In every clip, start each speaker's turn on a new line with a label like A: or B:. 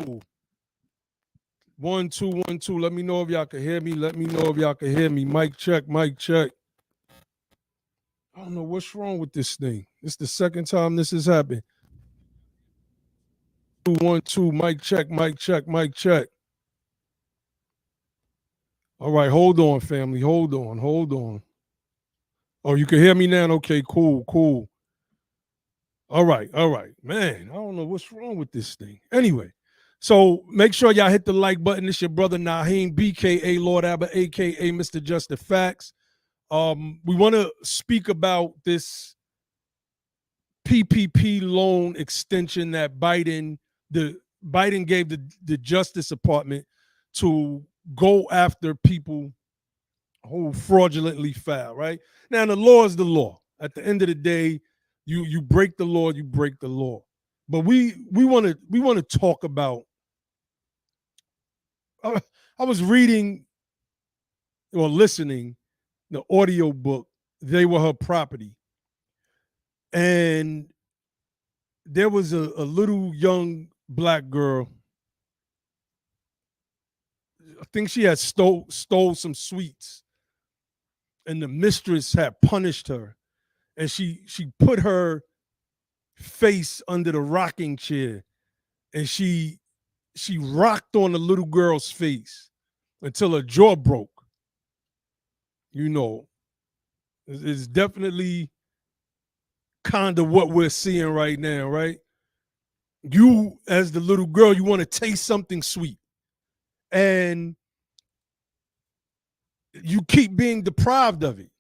A: 2. 1 2 1 2. Let me know if y'all can hear me. Let me know if y'all can hear me. Mic check, mic check. I don't know what's wrong with this thing. It's the second time this has happened. 2 1 2. Mic check, mic check, mic check. All right, hold on, family. Hold on, hold on. Oh, you can hear me now? Okay, cool, cool. All right. Man, I don't know what's wrong with this thing. Anyway, so make sure y'all hit the like button. It's your brother Naheem, BKA Lord Abbott, aka Mr. Justice Facts. We want to speak about this PPP loan extension that Biden gave the Justice Department to go after people who fraudulently filed, right? Now, the law is the law. At the end of the day, you break the law, you break the law. But we want to talk about. I was reading or listening the audio book. They Were Her Property, and there was a little young black girl. I think she had stole some sweets, and the mistress had punished her, and she put her face under the rocking chair, and she rocked on the little girl's face until her jaw broke. You know, it's definitely kind of what we're seeing right now, right? You, as the little girl, you want to taste something sweet, and you keep being deprived of it.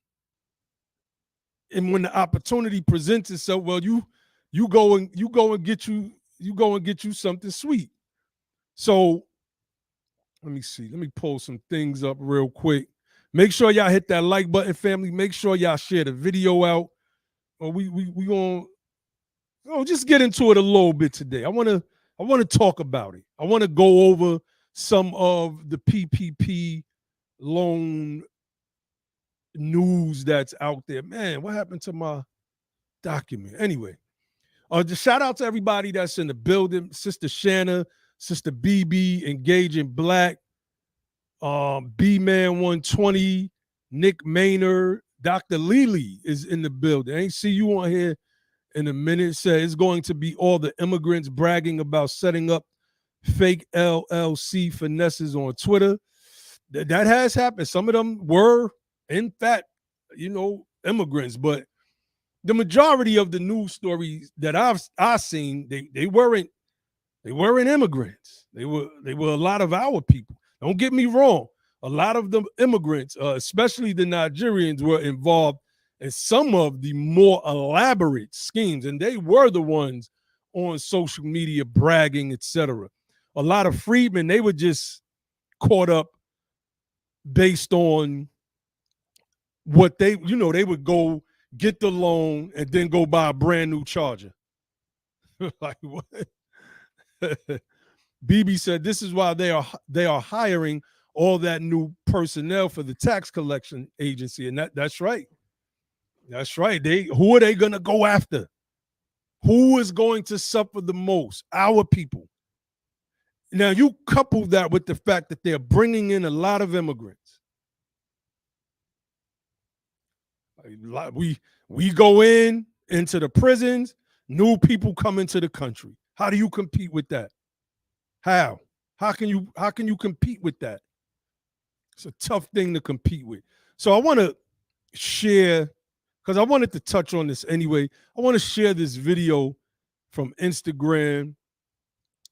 A: And when the opportunity presents itself, well, you go and get you something sweet. So let me see. Let me pull some things up real quick. Make sure y'all hit that like button, family. Make sure y'all share the video out. Or we gonna just get into it a little bit today. I wanna talk about it. I want to go over some of the PPP loan news that's out there. Man, what happened to my document? Anyway, just shout out to everybody that's in the building. Sister Shanna, Sister BB, Engaging Black, B-Man 120, Nick Maynard, Dr. Lily is in the building. I ain't see you on here in a minute. Say it's going to be all the immigrants bragging about setting up fake LLC finesses on Twitter. That has happened. Some of them were, in fact, immigrants, but the majority of the news stories that I've seen, they weren't immigrants. They were a lot of our people. Don't get me wrong. A lot of the immigrants, especially the Nigerians, were involved in some of the more elaborate schemes, and they were the ones on social media bragging, etc. A lot of freedmen, they were just caught up based on what they would go get the loan and then go buy a brand new Charger. Like what? BB said this is why they are hiring all that new personnel for the tax collection agency, and that's right. That's right. Who are they gonna go after? Who is going to suffer the most? Our people. Now you couple that with the fact that they're bringing in a lot of immigrants. We go into the prisons, new people come into the country. How do you compete with that? How can you compete with that? It's a tough thing to compete with. So I want to share, because I wanted to touch on this anyway. I want to share this video from Instagram.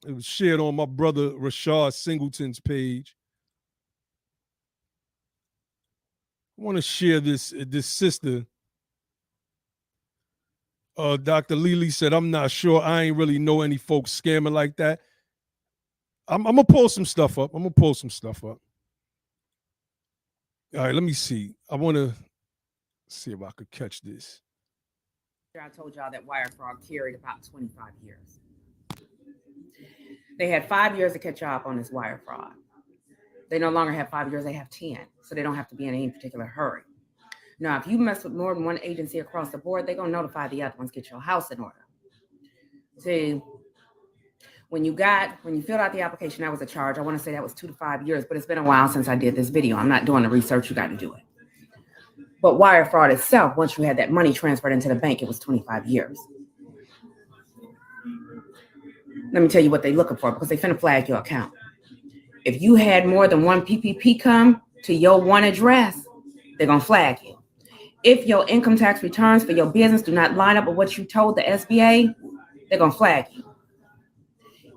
A: It was shared on my brother Rashad Singleton's page. I want to share this sister. Dr. Lily said, I'm not sure. I ain't really know any folks scamming like that. I'm going to pull some stuff up. All right, let me see. I want to see if I could catch this.
B: I told y'all that wire fraud carried about 25 years. They had 5 years to catch up on this wire fraud. They no longer have 5 years, they have 10. So they don't have to be in any particular hurry. Now, if you mess with more than one agency across the board, they're going to notify the other ones, get your house in order. See, When you filled out the application, that was a charge. I want to say that was 2 to 5 years, but it's been a while since I did this video. I'm not doing the research. You got to do it. But wire fraud itself, once you had that money transferred into the bank, it was 25 years. Let me tell you what they're looking for, because they finna flag your account. If you had more than one PPP come to your one address, they're going to flag you. If your income tax returns for your business do not line up with what you told the SBA, they're going to flag you.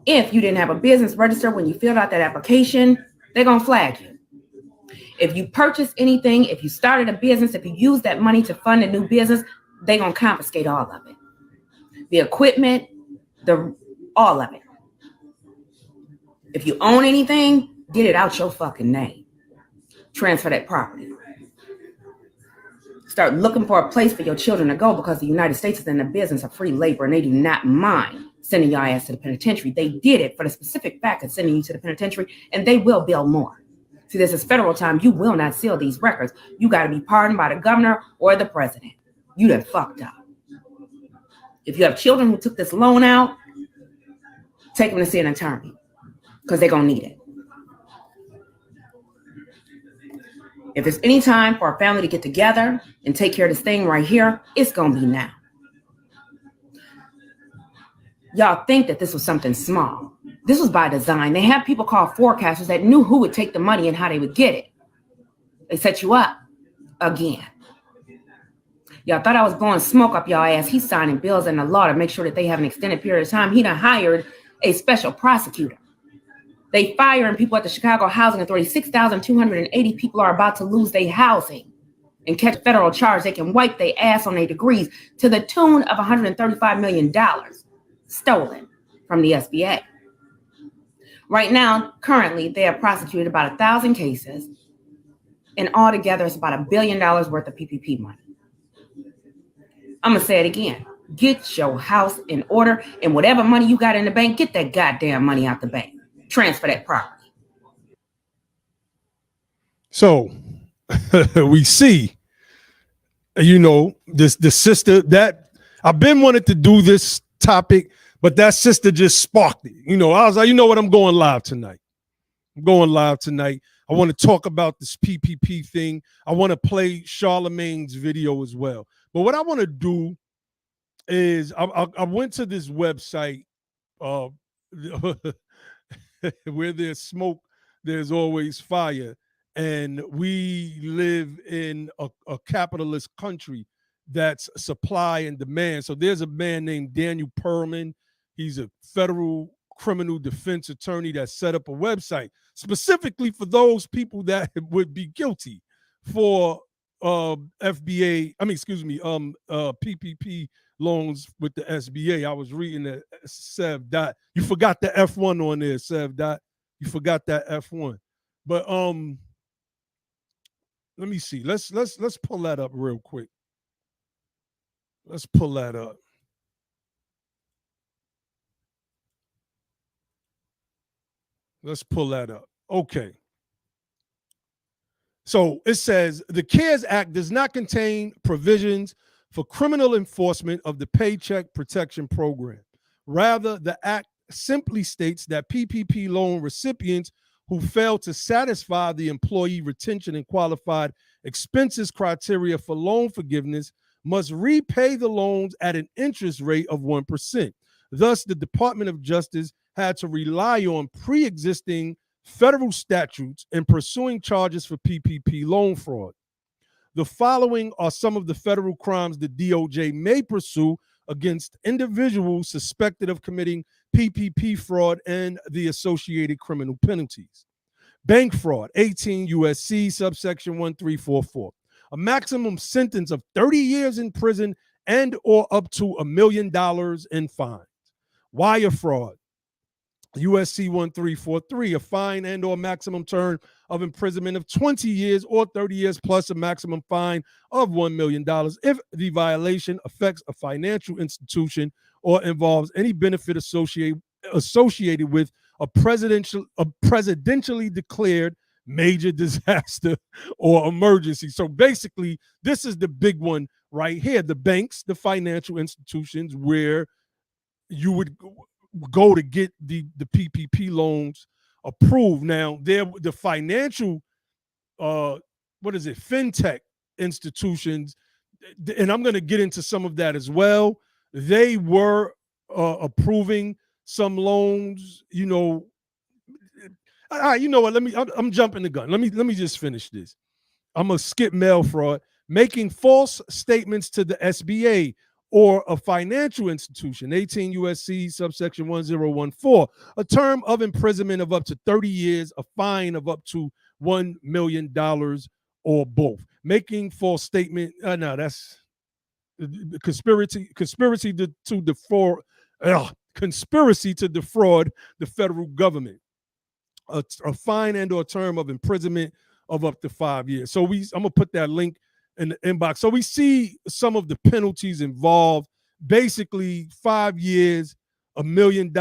B: If you didn't have a business registered when you filled out that application, they're going to flag you. If you purchased anything, if you started a business, if you used that money to fund a new business, they're going to confiscate all of it. The equipment, all of it. If you own anything, get it out your fucking name. Transfer that property. Start looking for a place for your children to go, because the United States is in the business of free labor, and they do not mind sending your ass to the penitentiary. They did it for the specific fact of sending you to the penitentiary, and they will bill more. See, this is federal time. You will not seal these records. You got to be pardoned by the governor or the president. You done fucked up. If you have children who took this loan out, take them to see an attorney, because they're going to need it. If there's any time for a family to get together and take care of this thing right here, it's going to be now. Y'all think that this was something small. This was by design. They have people called forecasters that knew who would take the money and how they would get it. They set you up again. Y'all thought I was blowing smoke up y'all ass. He's signing bills in the law to make sure that they have an extended period of time. He done hired a special prosecutor. They firing people at the Chicago Housing Authority. 6,280 people are about to lose their housing and catch a federal charge. They can wipe their ass on their degrees to the tune of $135 million stolen from the SBA. Right now, currently, they have prosecuted about 1,000 cases, and altogether, it's about $1 billion worth of PPP money. I'm going to say it again. Get your house in order, and whatever money you got in the bank, get that goddamn money out the bank. Transfer that property.
A: So we see, the sister that I've been wanting to do this topic, but that sister just sparked it. I was like, what? I'm going live tonight. I want to talk about this PPP thing. I want to play Charlemagne's video as well. But what I want to do is I went to this website where there's smoke, there's always fire. And we live in a capitalist country that's supply and demand. So there's a man named Daniel Perlman. He's a federal criminal defense attorney that set up a website specifically for those people that would be guilty for PPP loans with the SBA. I was reading that Sev Dot. You forgot the F1 on there, Sev Dot. You forgot that F1. But let me see. Let's pull that up real quick. Let's pull that up. Okay. So it says the CARES Act does not contain provisions for criminal enforcement of the Paycheck Protection Program. Rather, the act simply states that PPP loan recipients who fail to satisfy the employee retention and qualified expenses criteria for loan forgiveness must repay the loans at an interest rate of 1%. Thus, the Department of Justice had to rely on pre-existing federal statutes in pursuing charges for PPP loan fraud. The following are some of the federal crimes the DOJ may pursue against individuals suspected of committing PPP fraud and the associated criminal penalties. Bank fraud, 18 U.S.C. subsection 1344. A maximum sentence of 30 years in prison and or up to $1 million in fines. Wire fraud, USC 1343, a fine and or maximum term of imprisonment of 20 years or 30 years plus a maximum fine of $1 million if the violation affects a financial institution or involves any benefit associated with a presidentially declared major disaster or emergency. So basically, this is the big one right here. The banks, the financial institutions where you would go to get the PPP loans approved. Now, the financial, fintech institutions, and I'm going to get into some of that as well. They were approving some loans. You know what? I'm jumping the gun. Let me just finish this. I'm gonna skip mail fraud, making false statements to the SBA or a financial institution, 18 U.S.C. subsection 1014, a term of imprisonment of up to 30 years, a fine of up to $1 million or both. Making false statement, no, that's conspiracy to defraud, conspiracy to defraud the federal government. A fine and or a term of imprisonment of up to 5 years. So I'm gonna put that link in the inbox. So we see some of the penalties involved. Basically, 5 years, $1 million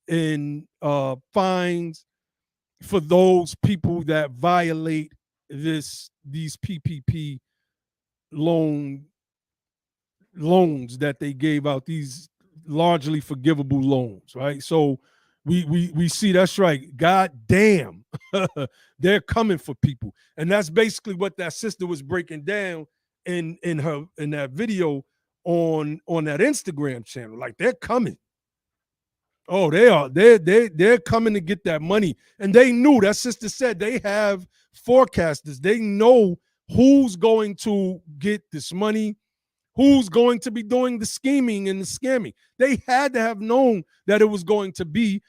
A: in fines for those people that violate these PPP loans that they gave out, these largely forgivable loans, right? So we see, that's right. God damn, they're coming for people. And that's basically what that sister was breaking down in that video on that Instagram channel. Like, they're coming. Oh, they are. They're coming to get that money. And they knew, that sister said, they have forecasters. They know who's going to get this money, who's going to be doing the scheming and the scamming. They had to have known that it was going to be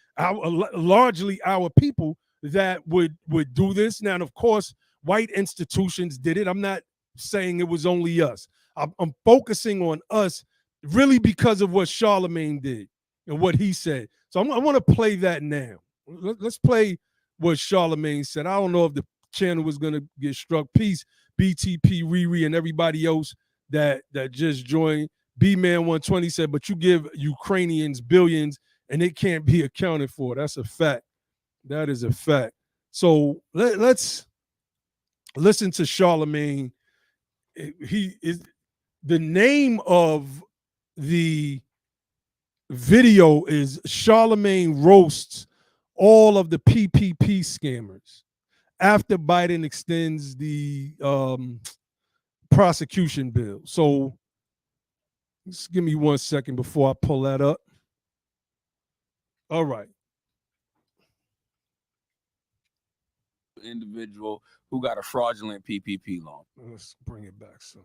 A: largely our people that would do this. Now, of course, white institutions did it. I'm not saying it was only us. I'm focusing on us really because of what Charlemagne did and what he said. So I want to play that now. Let's play what Charlemagne said. I don't know if the channel was going to get struck. Peace, BTP, Riri, and everybody else that just joined. B-Man 120 said, but you give Ukrainians billions and it can't be accounted for. That's a fact. That is a fact. So let's listen to Charlemagne. He is, the name of the video is Charlemagne roasts all of the PPP scammers after Biden extends the prosecution bill. So just give me 1 second before I pull that up. All right.
C: Individual who got a fraudulent PPP loan.
A: Let's bring it back. So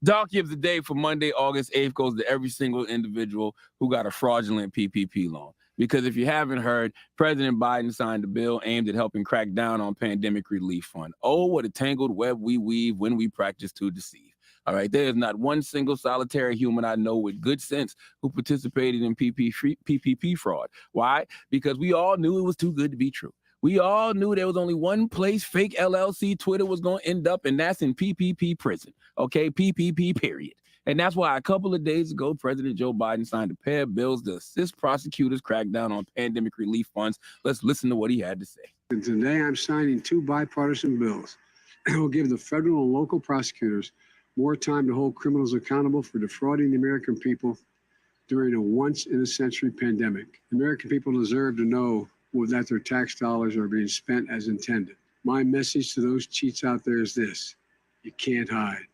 C: Donkey of the day for Monday, August 8th goes to every single individual who got a fraudulent PPP loan. Because if you haven't heard, President Biden signed a bill aimed at helping crack down on pandemic relief fund. Oh, what a tangled web we weave when we practice to deceive. All right, there is not one single solitary human I know with good sense who participated in PPP fraud. Why? Because we all knew it was too good to be true. We all knew there was only one place fake LLC Twitter was going to end up, and that's in PPP prison. Okay, PPP period. And that's why a couple of days ago, President Joe Biden signed a pair of bills to assist prosecutors crack down on pandemic relief funds. Let's listen to what he had to say.
D: And today I'm signing 2 bipartisan bills that will give the federal and local prosecutors more time to hold criminals accountable for defrauding the American people during a once-in-a-century pandemic. The American people deserve to know that their tax dollars are being spent as intended. My message to those cheats out there is this: you can't hide.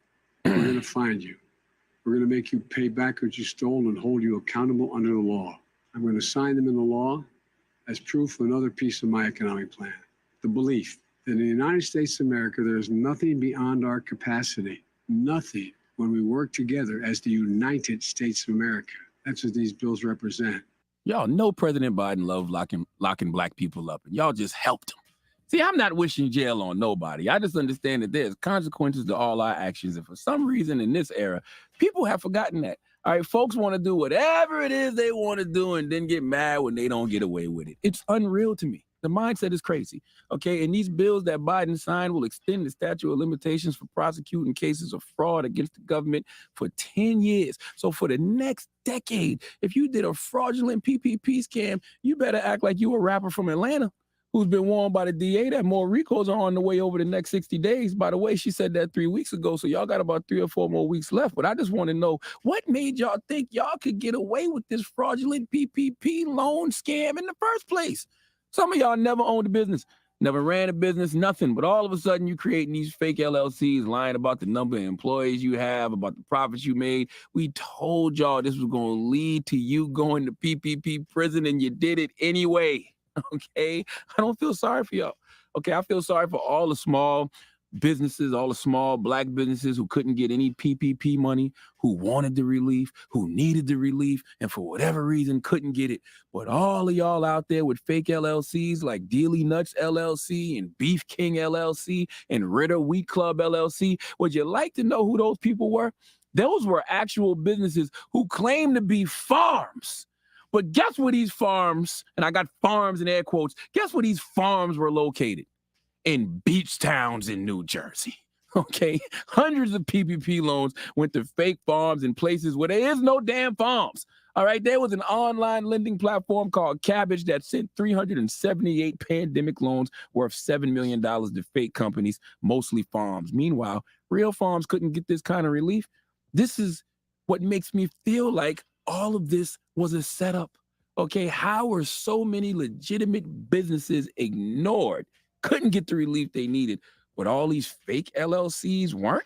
D: We're going to find you. We're going to make you pay back what you stole and hold you accountable under the law. I'm going to sign them into law as proof of another piece of my economic plan. The belief that in the United States of America, there is nothing beyond our capacity. Nothing when we work together as the United States of America. That's what these bills represent.
C: Y'all know President Biden loved locking black people up, and y'all just helped him. See, I'm not wishing jail on nobody. I just understand that there's consequences to all our actions. And for some reason in this era, people have forgotten that. All right, folks want to do whatever it is they want to do and then get mad when they don't get away with it. It's unreal to me. The mindset is crazy. Okay, and these bills that Biden signed will extend the statute of limitations for prosecuting cases of fraud against the government for 10 years. So for the next decade, if you did a fraudulent PPP scam, you better act like you a rapper from Atlanta who's been warned by the DA that more recalls are on the way over the next 60 days. By the way, she said that 3 weeks ago, so y'all got about 3 or 4 more weeks left. But I just want to know, what made y'all think y'all could get away with this fraudulent PPP loan scam in the first place? Some of y'all never owned a business, never ran a business, nothing. But all of a sudden, you creating these fake LLCs, lying about the number of employees you have, about the profits you made. We told y'all this was going to lead to you going to PPP prison, and you did it anyway. Okay, I don't feel sorry for y'all. Okay, I feel sorry for all the small businesses, all the small Black businesses who couldn't get any PPP money, who wanted the relief, who needed the relief, and for whatever reason couldn't get it. But all of y'all out there with fake LLCs like Dealy Nuts LLC and Beef King LLC and Ritter Wheat Club LLC, would you like to know who those people were? Those were actual businesses who claimed to be farms. But guess where these farms, and I got farms in air quotes, guess where these farms were located? In beach towns in New Jersey. Okay, hundreds of PPP loans went to fake farms in places where there is no damn farms. All right, there was an online lending platform called Cabbage that sent 378 pandemic loans worth $7 million to fake companies, mostly farms. Meanwhile, real farms couldn't get this kind of relief. This is what makes me feel like all of this was a setup. Okay, how were so many legitimate businesses ignored, couldn't get the relief they needed, but all these fake LLCs weren't?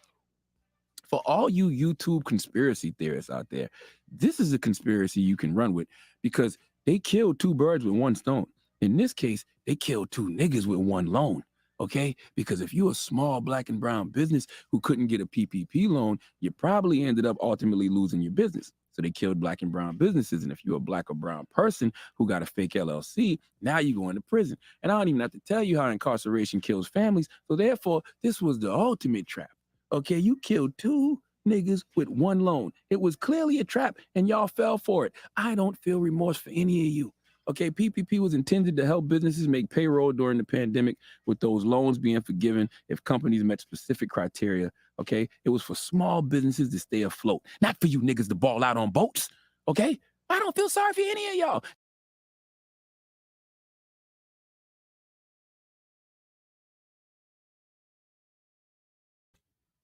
C: For all you YouTube conspiracy theorists out there, this is a conspiracy you can run with, because they killed 2 birds with 1 stone. In this case, they killed 2 niggas with 1 loan. Okay, because if you're a small Black and brown business who couldn't get a PPP loan, you probably ended up ultimately losing your business. So they killed Black and brown businesses. And if you're a Black or brown person who got a fake LLC, now you go into prison. And I don't even have to tell you how incarceration kills families. So therefore, this was the ultimate trap. Okay, you killed 2 niggas with 1 loan. It was clearly a trap, and y'all fell for it. I don't feel remorse for any of you. Okay, PPP was intended to help businesses make payroll during the pandemic, with those loans being forgiven if companies met specific criteria. Okay, it was for small businesses to stay afloat, not for you niggas to ball out on boats. Okay, I don't feel sorry for any of y'all.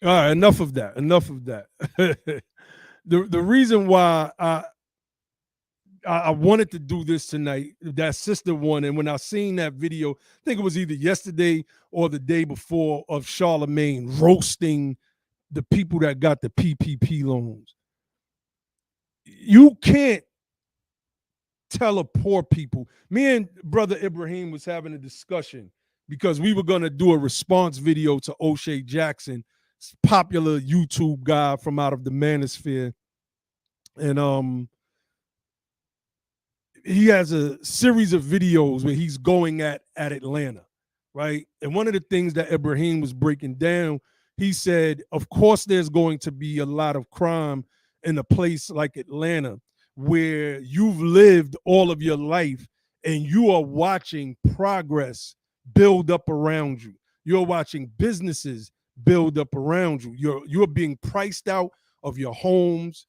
A: All right, enough of that. Enough of that. The reason why I wanted to do this tonight, that sister one, and when I seen that video, I think it was either yesterday or the day before, of Charlemagne roasting the people that got the PPP loans. You can't tell a poor people. Me and Brother Ibrahim was having a discussion because we were going to do a response video to O'Shea Jackson, popular YouTube guy from out of the manosphere. And he has a series of videos where he's going at Atlanta, right? And one of the things that Ibrahim was breaking down, he said, of course, there's going to be a lot of crime in a place like Atlanta, where you've lived all of your life and you are watching progress build up around you. You're watching businesses build up around you. You're being priced out of your homes.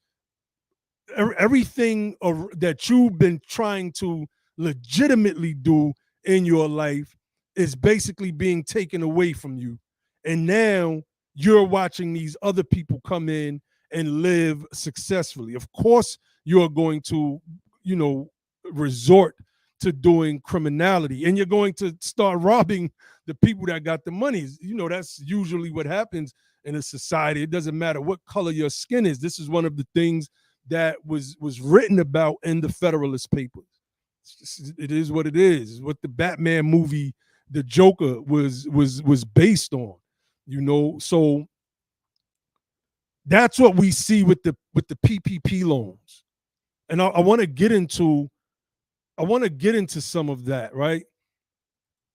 A: Everything that you've been trying to legitimately do in your life is basically being taken away from you. And now you're watching these other people come in and live successfully. Of course, you're going to, resort to doing criminality, and you're going to start robbing the people that got the money. That's usually what happens in a society. It doesn't matter what color your skin is. This is one of the things that was written about in the Federalist Papers. It is what it is. It's what the Batman movie, The Joker, was based on. So that's what we see with the PPP loans, and I want to get into some of that, right?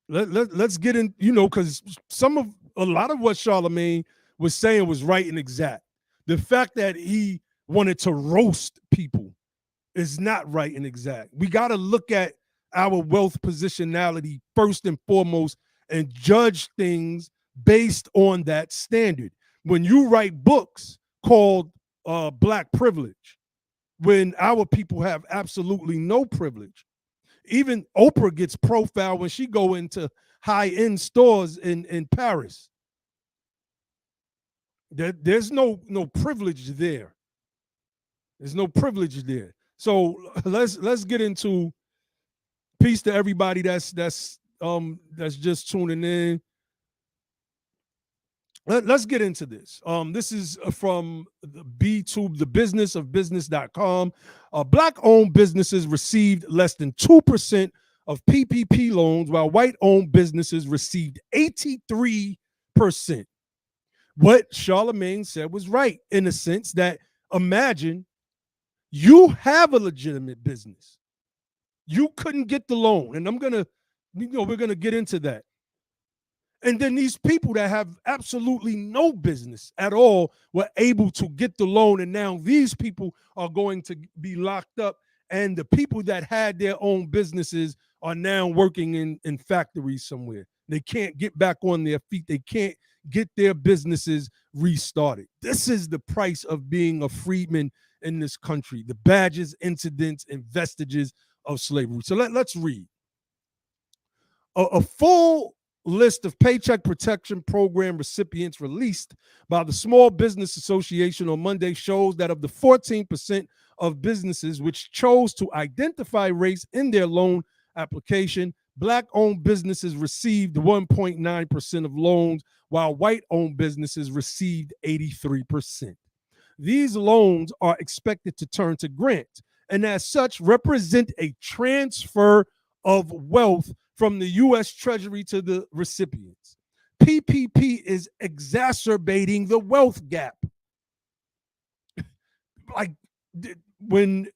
A: Let's get in, because a lot of what Charlemagne was saying was right and exact. The fact that he wanted to roast people is not right and exact. We got to look at our wealth positionality first and foremost and judge things based on that standard. When you write books called Black privilege, when our people have absolutely no privilege, Even Oprah gets profiled when she go into high-end stores in Paris. There's no privilege there. There's no privilege there. So let's get into peace to everybody that's just tuning in. Let's get into this. This is from the B2, the business of business.com. Black-owned businesses received less than 2% of PPP loans, while white-owned businesses received 83%. What Charlemagne said was right, in the sense that, imagine you have a legitimate business. You couldn't get the loan. And we're gonna get into that. And then these people that have absolutely no business at all were able to get the loan. And now these people are going to be locked up. And the people that had their own businesses are now working in factories somewhere. They can't get back on their feet. They can't get their businesses restarted. This is the price of being a freedman in this country. The badges, incidents, and vestiges of slavery. So let's read. A full list of Paycheck Protection Program recipients released by the Small Business Association on Monday shows that of the 14% of businesses which chose to identify race in their loan application, Black-owned businesses received 1.9% of loans, while white-owned businesses received 83%. These loans are expected to turn to grants, and as such represent a transfer of wealth from the U.S. Treasury to the recipients. PPP is exacerbating the wealth gap. Like, when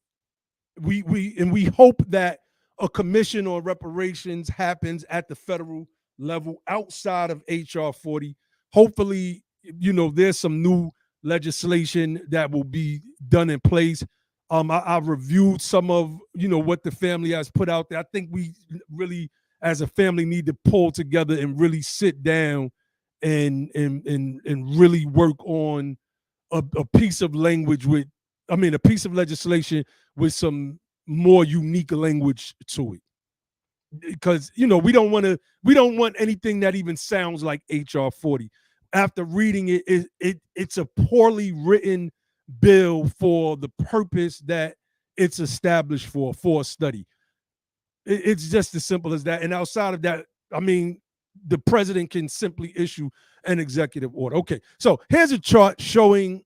A: we hope that a commission on reparations happens at the federal level outside of HR 40. Hopefully, there's some new legislation that will be done in place. I've reviewed some of, what the family has put out there. I think we really, as a family, need to pull together and really sit down and really work on a piece of language a piece of legislation with some more unique language to it. Because, we don't want anything that even sounds like HR 40. After reading it's a poorly written bill for the purpose that it's established for a study. It's just as simple as that. And outside of that, the president can simply issue an executive order. Okay, so here's a chart showing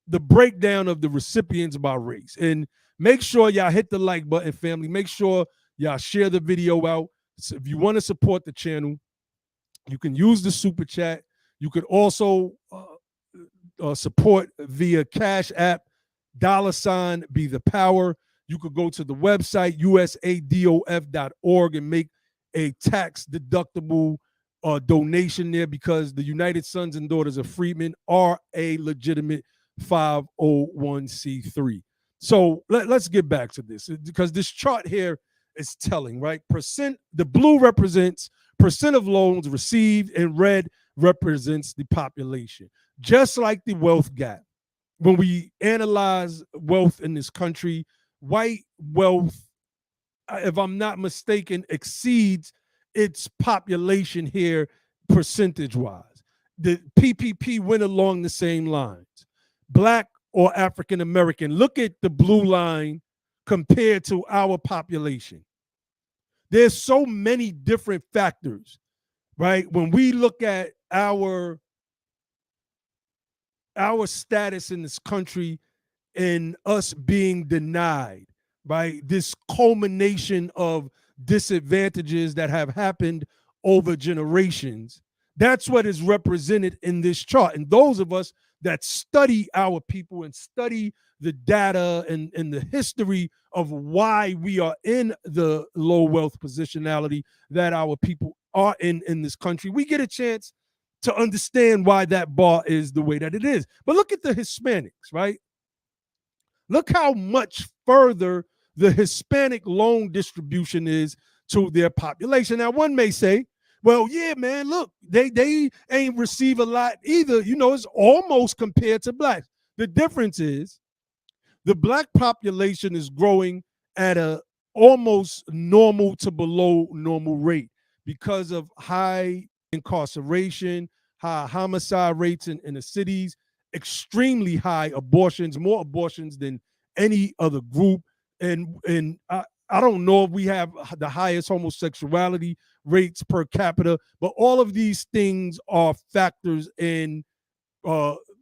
A: the breakdown of the recipients by race. And make sure y'all hit the like button, family. Make sure y'all share the video out. So if you want to support the channel, you can use the super chat. You could also support via Cash App, $ BETHEPOWER. You could go to the website, usadof.org, and make a tax-deductible donation there, because the United Sons and Daughters of Freedmen are a legitimate 501c3. So let's get back to this, because this chart here is telling, right? The blue represents percent of loans received, and red represents the population. Just like the wealth gap, when we analyze wealth in this country, white wealth, if I'm not mistaken, exceeds its population here percentage-wise. The PPP went along the same lines. Black or African American, look at the blue line compared to our population. There's so many different factors, right? When we look at our status in this country and us being denied, right? This culmination of disadvantages that have happened over generations, that's what is represented in this chart. And those of us that study our people and study the data and the history of why we are in the low wealth positionality that our people are in this country, we get a chance to understand why that bar is the way that it is. But look at the Hispanics, right? Look how much further the Hispanic loan distribution is to their population. Now, one may say, well, yeah, man, look, they ain't receive a lot either. It's almost compared to blacks. The difference is the black population is growing at a almost normal to below normal rate because of high incarceration, high homicide rates in the cities, extremely high abortions, more abortions than any other group. And I don't know if we have the highest homosexuality rates per capita, but all of these things are factors in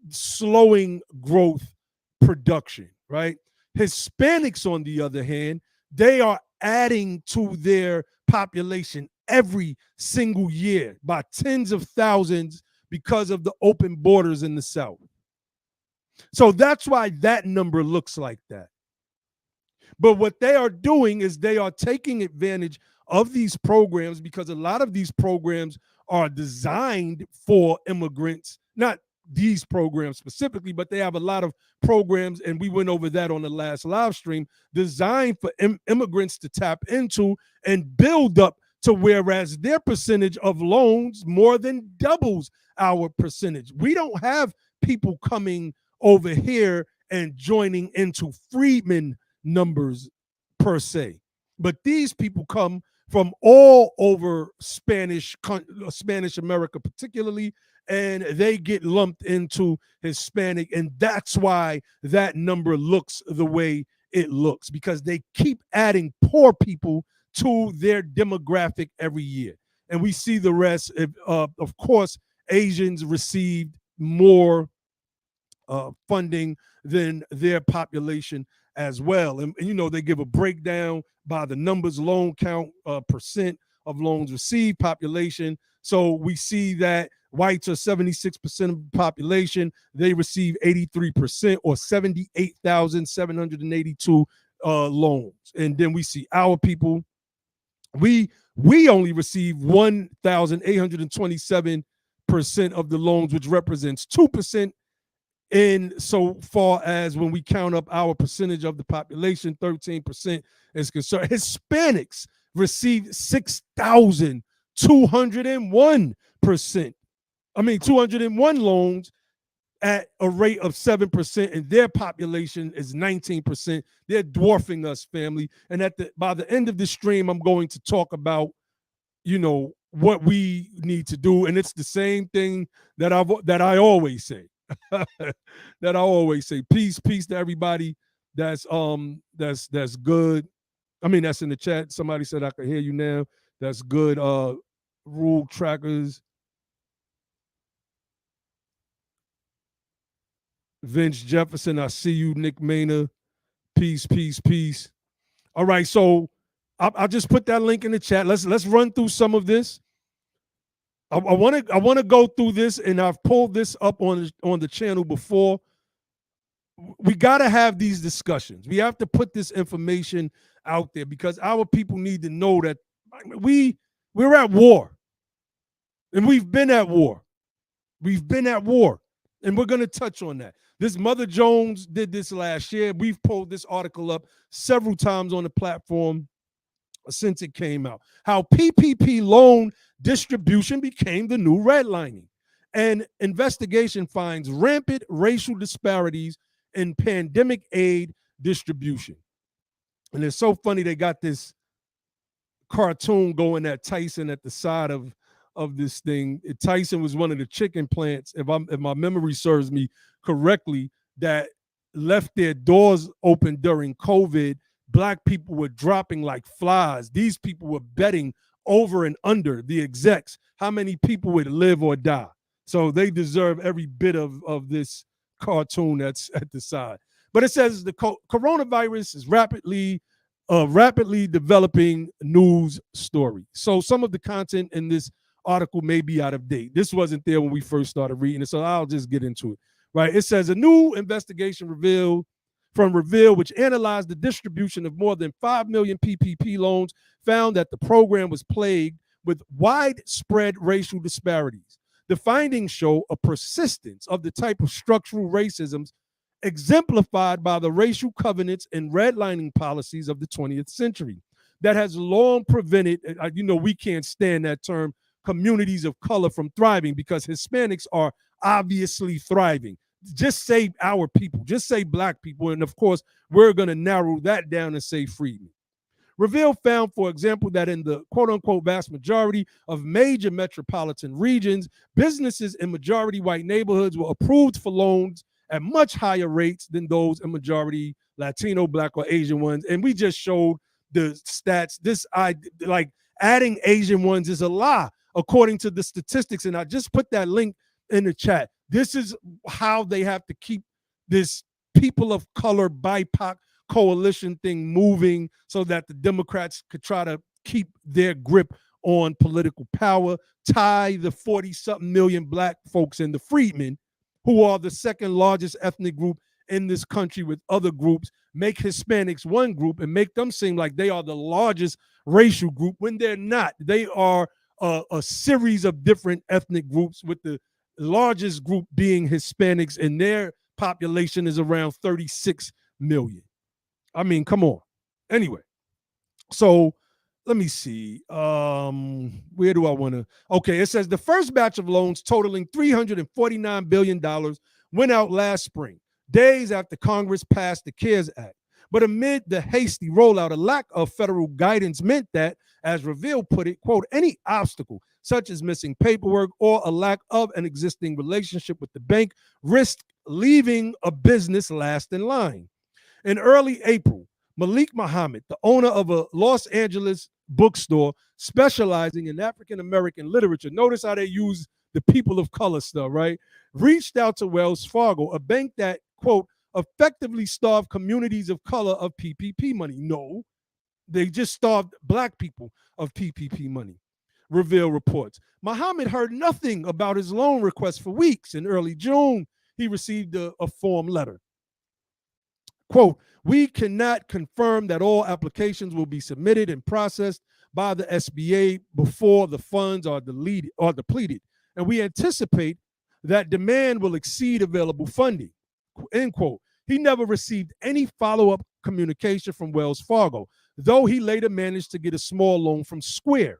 A: slowing growth production, right? Hispanics, on the other hand, they are adding to their population every single year by tens of thousands because of the open borders in the South. So that's why that number looks like that. But what they are doing is they are taking advantage of these programs because a lot of these programs are designed for immigrants, not these programs specifically, but they have a lot of programs, and we went over that on the last live stream, designed for immigrants to tap into and build up to, whereas their percentage of loans more than doubles our percentage. We don't have people coming over here and joining into Freedmen numbers per se, but these people come from all over Spanish America particularly, and they get lumped into Hispanic, and that's why that number looks the way it looks, because they keep adding poor people to their demographic every year. And we see the rest. Of course, Asians received more funding than their population as well. And you know, they give a breakdown by the numbers, loan count, percent of loans received, population. So we see that whites are 76% of the population. They receive 83% or 78,782 loans. And then we see our people, we only receive 1,827% of the loans, which represents 2%. In so far as when we count up our percentage of the population, 13% is concerned. Hispanics receive 6,201%. 201 loans at a rate of 7%, and their population is 19%. They're dwarfing us, family. And by the end of this stream, I'm going to talk about, you know, what we need to do, and it's the same thing that I always say. That I always say. Peace to everybody that's good. That's in the chat. Somebody said I can hear you now. That's good. Rule trackers. Vince Jefferson, I see you. Nick Maynard. Peace. All right, so I'll just put that link in the chat. Let's run through some of this. I want to go through this, and I've pulled this up on the channel before. We got to have these discussions. We have to put this information out there because our people need to know that we're at war, and we've been at war. And we're going to touch on that. This Mother Jones did this last year. We've pulled this article up several times on the platform since it came out. How PPP loan distribution became the new redlining. And investigation finds rampant racial disparities in pandemic aid distribution. And it's so funny they got this cartoon going at Tyson at the side of this thing. Tyson was one of the chicken plants, if my memory serves me correctly, that left their doors open during COVID. Black people were dropping like flies. These people were betting over and under, the execs, how many people would live or die. So they deserve every bit of this cartoon that's at the side. But it says the coronavirus is rapidly developing news story. So some of the content in this article may be out of date. This wasn't there when we first started reading it, so I'll just get into it. Right? It says a new investigation Reveal, which analyzed the distribution of more than 5 million PPP loans, found that the program was plagued with widespread racial disparities. The findings show a persistence of the type of structural racism exemplified by the racial covenants and redlining policies of the 20th century that has long prevented, we can't stand that term, communities of color from thriving, because Hispanics are obviously thriving. Just say our people, just say black people. And of course, we're going to narrow that down and say Freedmen. Reveal found, for example, that in the quote-unquote vast majority of major metropolitan regions, businesses in majority white neighborhoods were approved for loans at much higher rates than those in majority Latino, Black, or Asian ones. And we just showed the stats. Like adding Asian ones is a lie, according to the statistics. And I just put that link in the chat. This is how they have to keep this people of color BIPOC coalition thing moving so that the Democrats could try to keep their grip on political power, tie the 40-something million Black folks in the Freedmen, who are the second largest ethnic group in this country with other groups, make Hispanics one group and make them seem like they are the largest racial group when they're not. They are a series of different ethnic groups, with the largest group being Hispanics, and their population is around 36 million. I mean, come on. Anyway, so let me see. Where do I want to? Okay, it says the first batch of loans totaling $349 billion went out last spring, days after Congress passed the CARES Act. But amid the hasty rollout, a lack of federal guidance meant that, as Reveal put it, quote, any obstacle, such as missing paperwork or a lack of an existing relationship with the bank, risked leaving a business last in line. In early April, Malik Muhammad, the owner of a Los Angeles bookstore specializing in African-American literature, notice how they use the people of color stuff, right? Reached out to Wells Fargo, a bank that, quote, effectively starved communities of color of PPP money. No, they just starved Black people of PPP money. Reveal reports. Muhammad heard nothing about his loan request for weeks. In early June, he received a form letter. Quote, we cannot confirm that all applications will be submitted and processed by the SBA before the funds are depleted, and we anticipate that demand will exceed available funding, end quote. He never received any follow-up communication from Wells Fargo, though he later managed to get a small loan from Square.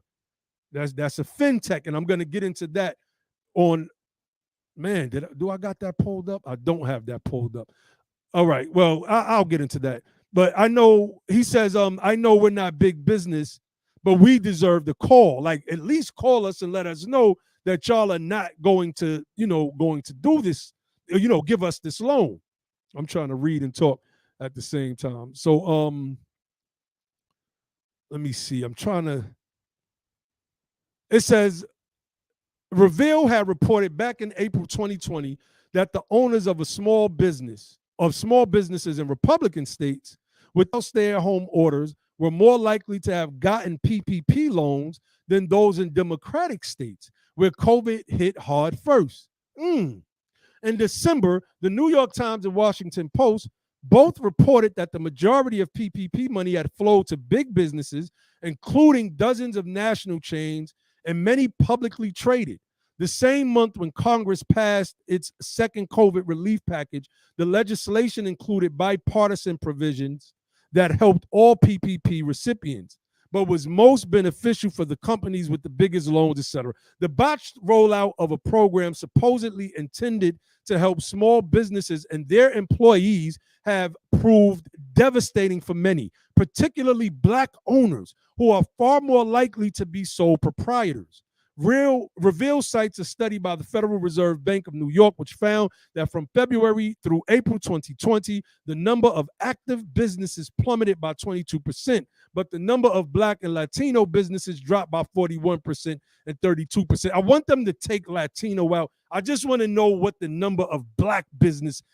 A: That's a fintech, and I'm going to get into that on, man, do I got that pulled up? I don't have that pulled up. All right, well, I'll get into that. But I know, he says, I know we're not big business, but we deserve the call. Like, at least call us and let us know that y'all are not going to do this, give us this loan. I'm trying to read and talk at the same time. So let me see. It says, Reveal had reported back in April 2020 that the owners of small businesses in Republican states without stay-at-home orders were more likely to have gotten PPP loans than those in Democratic states, where COVID hit hard first. In December, the New York Times and Washington Post both reported that the majority of PPP money had flowed to big businesses, including dozens of national chains and many publicly traded. The same month when Congress passed its second COVID relief package, the legislation included bipartisan provisions that helped all PPP recipients, but was most beneficial for the companies with the biggest loans, etc. The botched rollout of a program supposedly intended to help small businesses and their employees have proved devastating for many, particularly Black owners, who are far more likely to be sole proprietors. Reveal cites a study by the Federal Reserve Bank of New York, which found that from February through April 2020, the number of active businesses plummeted by 22%, but the number of Black and Latino businesses dropped by 41% and 32%. I want them to take Latino out. I just want to know what the number of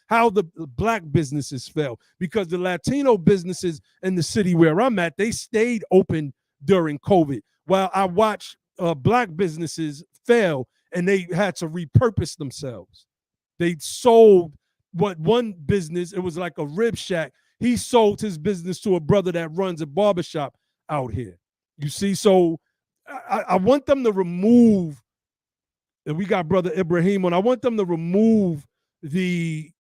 A: how the Black businesses fell, because the Latino businesses in the city where I'm at, they stayed open during COVID, while I watched Black businesses fail and they had to repurpose themselves. They sold one business, it was like a rib shack. He sold his business to a brother that runs a barbershop out here. You see, so I want them to remove, and we got Brother Ibrahim on, I want them to remove the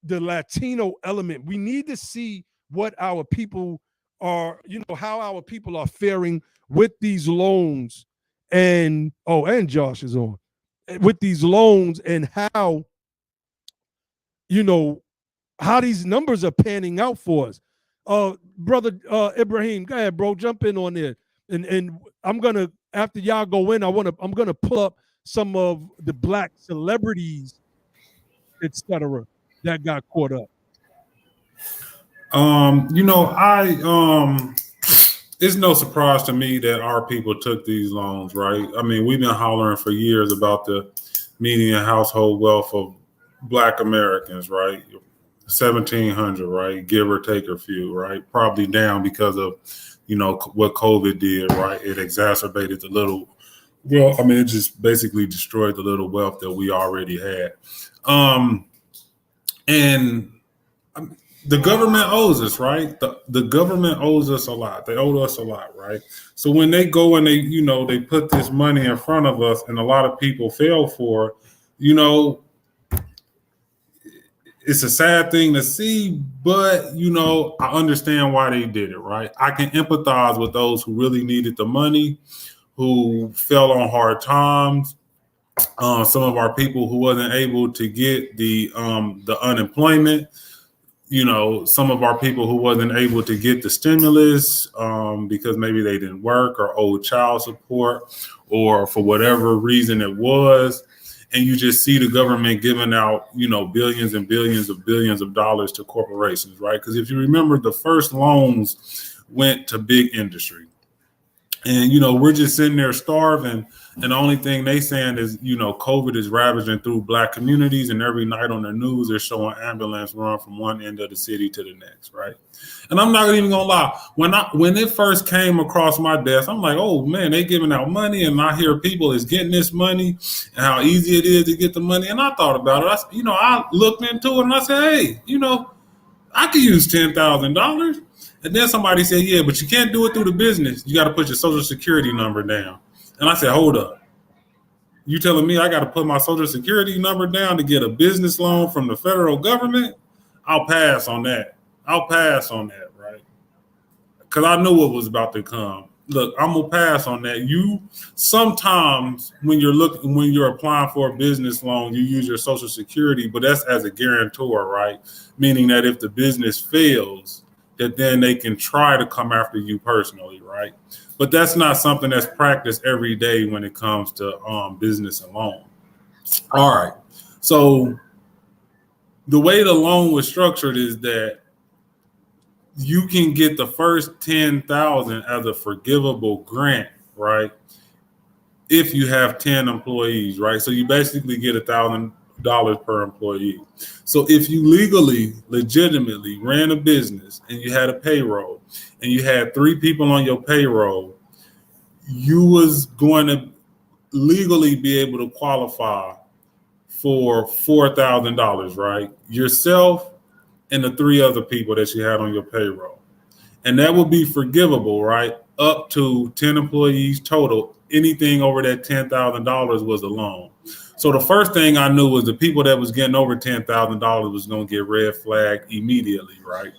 A: Latino element. We need to see what our people are, how our people are faring with these loans, and Josh is on, with these loans, and how these numbers are panning out for us. Brother Ibrahim, go ahead, bro. Jump in on there. And I'm gonna, after y'all go in, I'm gonna pull up some of the black celebrities, etc., that got caught up.
E: It's no surprise to me that our people took these loans, right? I mean, we've been hollering for years about the median household wealth of Black Americans, right? 1,700, right? Give or take a few, right? Probably down because of, what COVID did, right? It exacerbated the little, it just basically destroyed the little wealth that we already had. And the government owes us, right? The government owes us a lot. They owe us a lot, right? So when they go and they put this money in front of us, and a lot of people fail for, it's a sad thing to see, but I understand why they did it, right? I can empathize with those who really needed the money, who fell on hard times. Some of our people who wasn't able to get the unemployment. Some of our people who wasn't able to get the stimulus because maybe they didn't work or owed child support or for whatever reason it was. And you just see the government giving out, billions and billions of dollars to corporations, right? Because if you remember, the first loans went to big industry. And, we're just sitting there starving. And the only thing they saying is, COVID is ravaging through Black communities. And every night on the news, they're showing ambulance run from one end of the city to the next, right? And I'm not even going to lie. When it first came across my desk, I'm like, oh, man, they giving out money. And I hear people is getting this money and how easy it is to get the money. And I thought about it. I looked into it and I said, hey, I could use $10,000. And then somebody said, yeah, but you can't do it through the business. You got to put your social security number down. And I said, hold up. You telling me I got to put my social security number down to get a business loan from the federal government? I'll pass on that. Right? Because I knew what was about to come. Look, I'm going to pass on that. You sometimes when you're applying for a business loan, you use your social security, but that's as a guarantor, right? Meaning that if the business fails, that then they can try to come after you personally, right? But that's not something that's practiced every day when it comes to business and loan. All right. So the way the loan was structured is that you can get the first $10,000 as a forgivable grant, right? If you have 10 employees, right? So you basically get $1,000 per employee. So if you legitimately ran a business and you had a payroll and you had 3 people on your payroll, you was going to legally be able to qualify for $4,000, right? Yourself and the 3 other people that you had on your payroll. And that would be forgivable, right? Up to 10 employees total. Anything over that $10,000 was a loan. So the first thing I knew was the people that was getting over $10,000 was going to get red flagged immediately, right?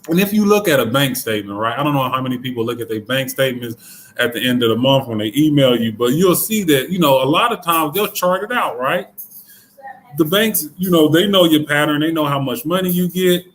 E: And if you look at a bank statement, right? I don't know how many people look at their bank statements at the end of the month when they email you, but you'll see that, a lot of times they'll chart it out, right? The banks, they know your pattern. They know how much money you get.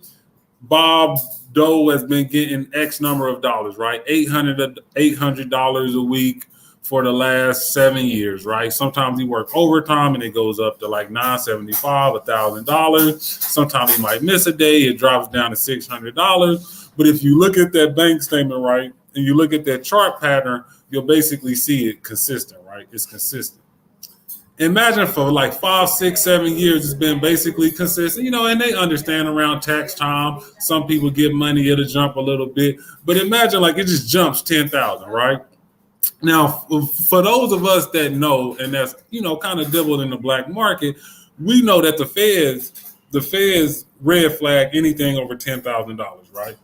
E: Bob Doe has been getting X number of dollars, right? $800 a week for the last 7 years, right? Sometimes he work overtime and it goes up to like $975, $1,000. Sometimes he might miss a day, it drops down to $600. But if you look at that bank statement, right, and you look at that chart pattern, you'll basically see it consistent, right? It's consistent. Imagine for like 5, 6, 7 years, it's been basically consistent, and they understand around tax time. Some people get money, it'll jump a little bit, but imagine like it just jumps 10,000, right? Now, for those of us that know, and that's, kind of dabbled in the black market, we know that the feds red flag anything over $10,000, right?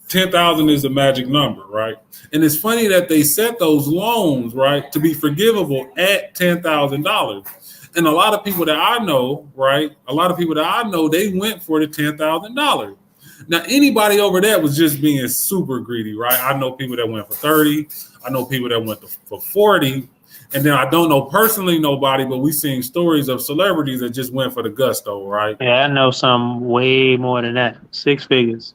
E: 10,000 is the magic number, right? And it's funny that they set those loans, right, to be forgivable at $10,000. And a lot of people that I know, right, they went for the $10,000. Now, anybody over that was just being super greedy, right? I know people that went for 30. I know people that went for 40. And then I don't know personally nobody, but we've seen stories of celebrities that just went for the gusto, right?
F: Yeah, I know some way more than that. 6 figures.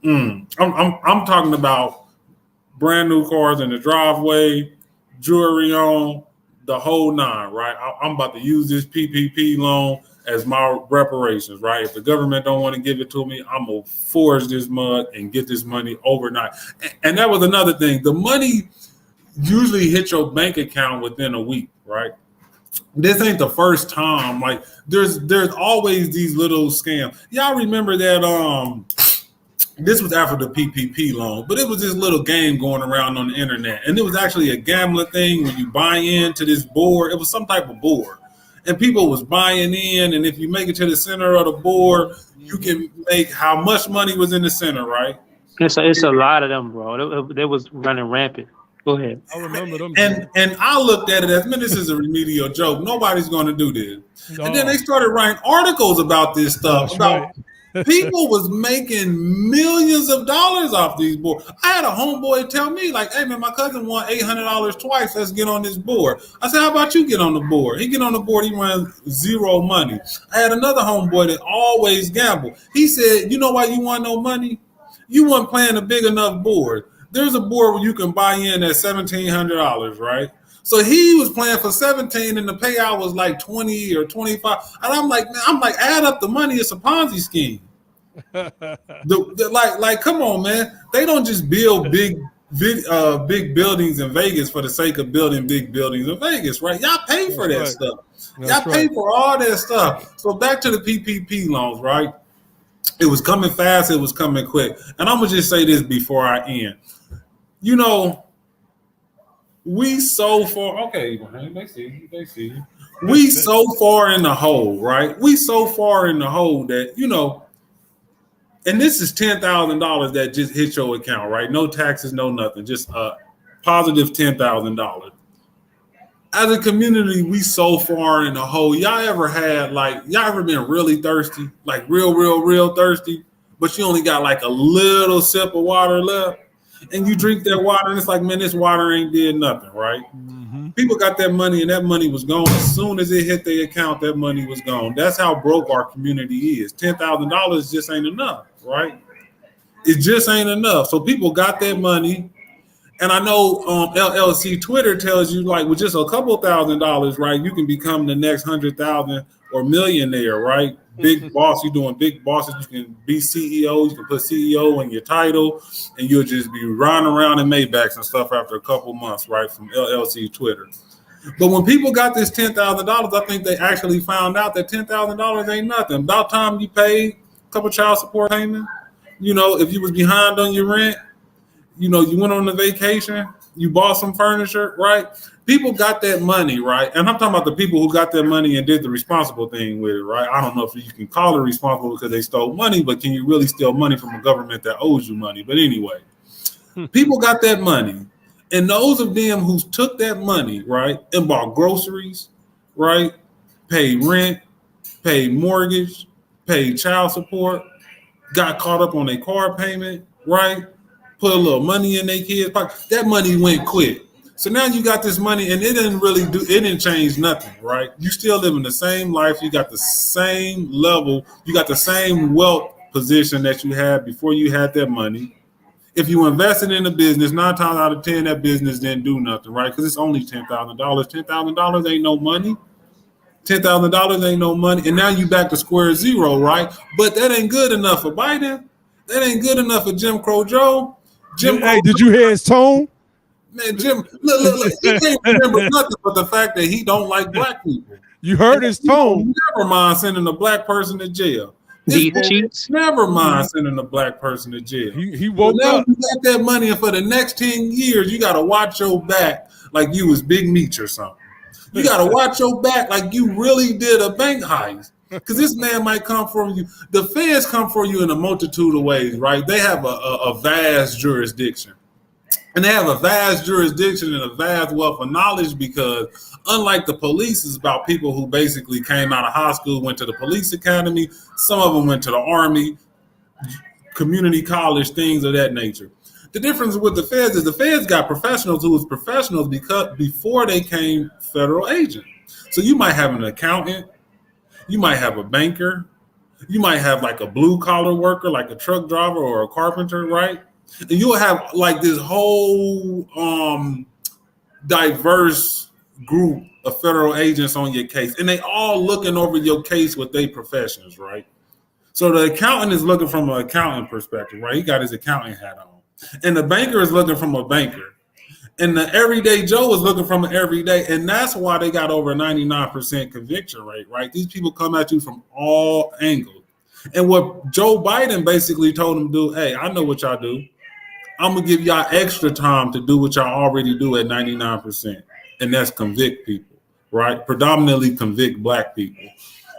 E: I'm talking about brand new cars in the driveway, jewelry on, the whole nine, right? I'm about to use this PPP loan as my reparations, right? If the government don't want to give it to me, I'm gonna forge this mug and get this money overnight. And that was another thing. The money usually hit your bank account within a week, right? This ain't the first time. Like there's always these little scams. Y'all remember that this was after the PPP loan, but it was this little game going around on the internet, and it was actually a gambling thing when you buy into this board. It was some type of board, and people was buying in, and if you make it to the center of the board, you can make how much money was in the center, right?
F: It's a lot of them, bro. They was running rampant. Go ahead.
A: I remember them.
E: And I looked at it as, man, this is a remedial joke. Nobody's going to do this.
A: No.
E: And then they started writing articles about this stuff.
A: That's
E: about
A: right.
E: People was making millions of dollars off these boards. I had a homeboy tell me, like, hey, man, my cousin won $800 twice. Let's get on this board. I said, how about you get on the board? He get on the board. He won zero money. I had another homeboy that always gambled. He said, you know why you won no money? You weren't playing a big enough board. There's a board where you can buy in at $1,700, right? So he was playing for 17 and the payout was like 20 or 25. And I'm like, add up the money. It's a Ponzi scheme. Come on, man. They don't just build big buildings in Vegas for the sake of building big buildings in Vegas, right? Y'all pay for that stuff. Y'all pay for all that stuff. So back to the PPP loans, right? It was coming fast. It was coming quick. And I'm going to just say this before I end. You know, we so far, okay, they see you. We so far in the hole, right? We so far in the hole that, you know, and this is $10,000 that just hit your account, right? No taxes, no nothing, just a positive $10,000. As a community, we so far in the hole. Y'all ever been really thirsty, like real thirsty, but you only got like a little sip of water left? And you drink that water, and it's like, man, this water ain't did nothing, right? Mm-hmm. People got that money, and that money was gone. As soon as it hit their account, that money was gone. That's how broke our community is. $10,000 just ain't enough, right? It just ain't enough. So people got that money. And I know LLC Twitter tells you, like, with just a couple $1,000s, right, you can become the next 100,000 or millionaire, right? Big boss, you're doing big bosses. You can be CEO. You can put CEO in your title, and you'll just be riding around in Maybachs and stuff after a couple months, right, from LLC Twitter. But when people got this $10,000, I think they actually found out that $10,000 ain't nothing. About time you paid a couple child support payments. You know, if you was behind on your rent, you know, you went on a vacation, you bought some furniture, right? People got that money, right? And I'm talking about the people who got that money and did the responsible thing with it, right? I don't know if you can call it responsible because they stole money, but can you really steal money from a government that owes you money? But anyway, people got that money. And those of them who took that money, right, and bought groceries, right, paid rent, paid mortgage, paid child support, got caught up on their car payment, right, put a little money in their kids' pocket, that money went quick. So now you got this money and it didn't change nothing, right? You still living the same life. You got the same level. You got the same wealth position that you had before you had that money. If you invested in a business, 9 times out of 10, that business didn't do nothing, right? Because it's only $10,000. $10,000 ain't no money. $10,000 ain't no money. And now you back to square zero, right? But that ain't good enough for Biden. That ain't good enough for Jim Crow Joe.
A: Hey, did you hear his tone?
E: Man, Jim, look, he can't remember nothing but the fact that he don't like black people.
A: You heard his tone.
E: Never mind sending a black person to jail. Never mind sending a black person to jail.
A: He woke
E: Now
A: up.
E: you got that money, and for the next 10 years, you got to watch your back like you was Big Meech or something. You got to watch your back like you really did a bank heist. Because this man might come for you. The feds come for you in a multitude of ways, right? They have a vast jurisdiction. And they have a vast jurisdiction and a vast wealth of knowledge because unlike the police, is about people who basically came out of high school, went to the police academy. Some of them went to the army, community college, things of that nature. The difference with the feds is the feds got professionals who was professionals because before they came federal agent. So you might have an accountant, you might have a banker, You might have like a blue collar worker, like a truck driver or a carpenter, right? And you'll have like this whole diverse group of federal agents on your case, and they all looking over your case with their professions, right? So the accountant is looking from an accountant perspective, right? He got his accounting hat on. And the banker is looking from a banker. And the everyday Joe is looking from an everyday. And that's why they got over 99% conviction rate, right? These people come at you from all angles. And what Joe Biden basically told them to do, hey, I know what y'all do. I'm going to give y'all extra time to do what y'all already do at 99%. And that's convict people, right? Predominantly convict black people.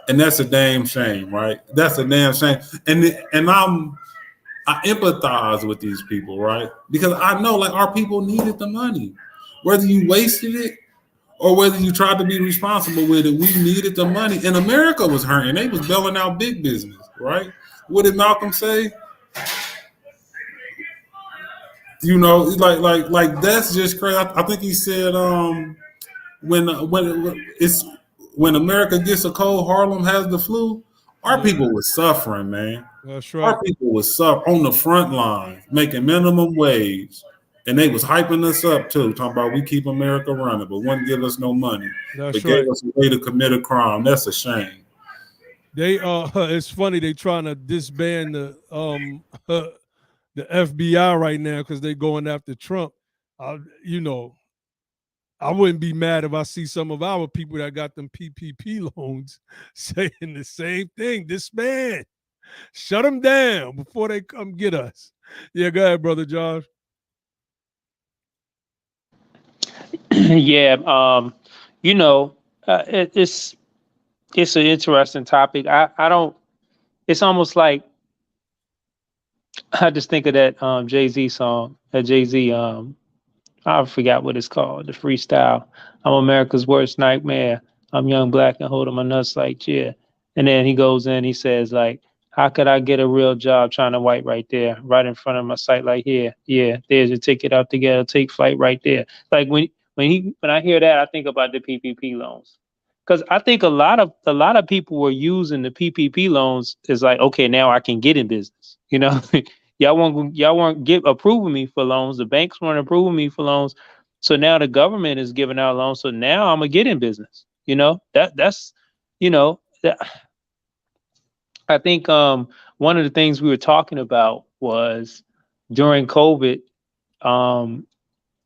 E: And that's a damn shame, right? That's a damn shame. And I empathize with these people, right? Because I know like our people needed the money. Whether you wasted it or whether you tried to be responsible with it, we needed the money. And America was hurting. They was bailing out big business, right? What did Malcolm say? You know, like that's just crazy. I think he said when America gets a cold, Harlem has the flu. Our people was suffering, man.
A: That's right.
E: Our people was on the front line, making minimum wage, and they was hyping us up too, talking about we keep America running, but wouldn't give us no money.
A: That's
E: They gave us a way to commit a crime. That's a shame.
A: They it's funny they trying to disband the FBI right now because they going after Trump. You know, I wouldn't be mad if I see some of our people that got them PPP loans saying the same thing. Disband, shut them down before they come get us. Yeah, go ahead, brother Josh.
F: Yeah, you know, it's an interesting topic. I don't. It's almost like I just think of that Jay-Z song. That Jay-Z I forgot what it's called. The freestyle. I'm America's worst nightmare. I'm young, black, and holding my nuts like yeah. And then he goes in. He says like, how could I get a real job trying to white right there, right in front of my sight like here? Yeah, there's your ticket out to get a take flight right there. Like when I hear that, I think about the PPP loans. Because I think a lot of people were using the PPP loans as like, okay, now I can get in business. You know, y'all weren't approving me for loans. The banks weren't approving me for loans. So now the government is giving out loans. So now I'm gonna get in business. You know, that's you know that. I think one of the things we were talking about was during COVID,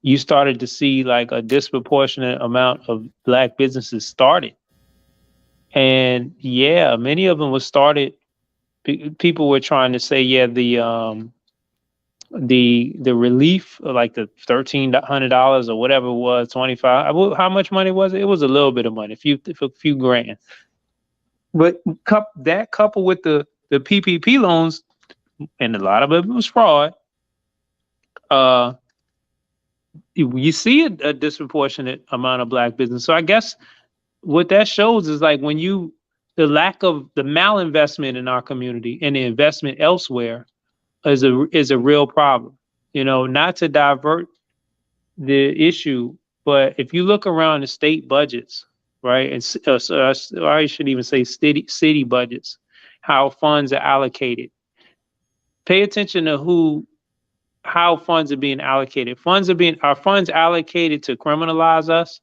F: you started to see like a disproportionate amount of black businesses started. And yeah, many of them were started. People were trying to say, yeah, the relief, like the $1,300 or whatever it was, 25. How much money was it? It was a little bit of money, a few grand. But that coupled with the PPP loans, and a lot of it was fraud. You see a disproportionate amount of black business. So I guess what that shows is like the lack of the malinvestment in our community and the investment elsewhere is a real problem. You know, not to divert the issue, but if you look around the state budgets, right, and I should even say city budgets, how funds are allocated. Pay attention to how funds are being allocated. Are funds allocated to criminalize us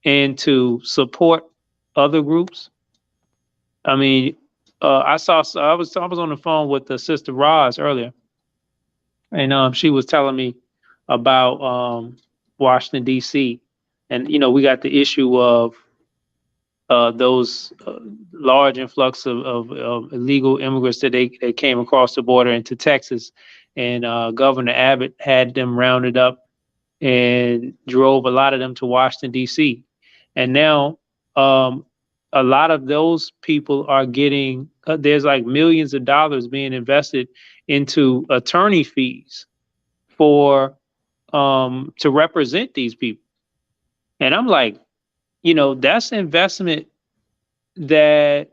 F: and to support other groups? I mean, I was on the phone with the sister Roz earlier, and she was telling me about Washington D.C. and you know we got the issue of those large influx of illegal immigrants that they came across the border into Texas, and Governor Abbott had them rounded up and drove a lot of them to Washington D.C. And now a lot of those people are getting there's like millions of dollars being invested into attorney fees for to represent these people. And I'm like, you know, that's investment that,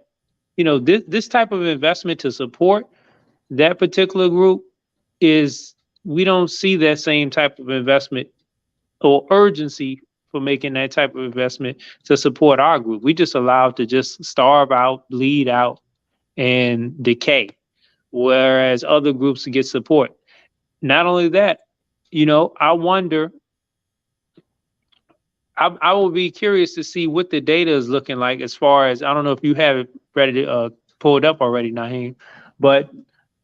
F: you know, this type of investment to support that particular group we don't see that same type of investment or urgency for making that type of investment to support our group. We just allowed to just starve out, bleed out, and decay, whereas other groups get support. Not only that, I wonder, I will be curious to see what the data is looking like as far as, I don't know if you have it ready pulled up already, Naheem, but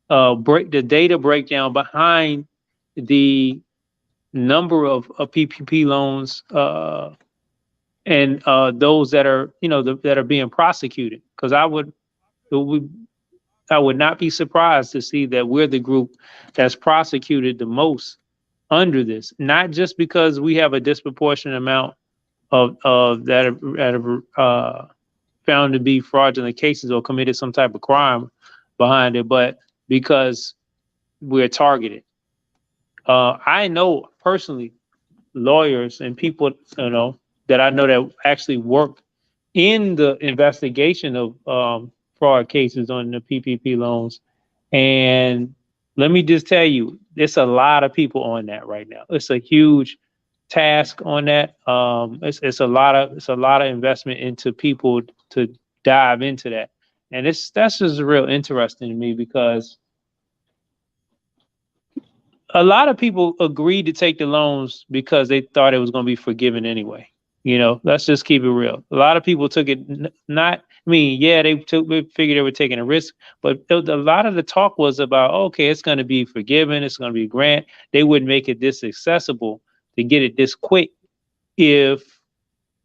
F: the data breakdown behind the number of PPP loans and those that are, that are being prosecuted. Because I would not be surprised to see that we're the group that's prosecuted the most under this, not just because we have a disproportionate amount of that are found to be fraudulent cases or committed some type of crime behind it, but because we're targeted. I know personally lawyers and people, that I know that actually work in the investigation of fraud cases on the PPP loans. And let me just tell you, there's a lot of people on that right now. It's a huge task on that. It's a lot of investment into people to dive into that. And that's just real interesting to me, because a lot of people agreed to take the loans because they thought it was going to be forgiven anyway. Let's just keep it real. A lot of people took it they figured they were taking a risk, but a lot of the talk was about, okay, it's going to be forgiven, it's going to be a grant. They wouldn't make it this accessible to get it this quick if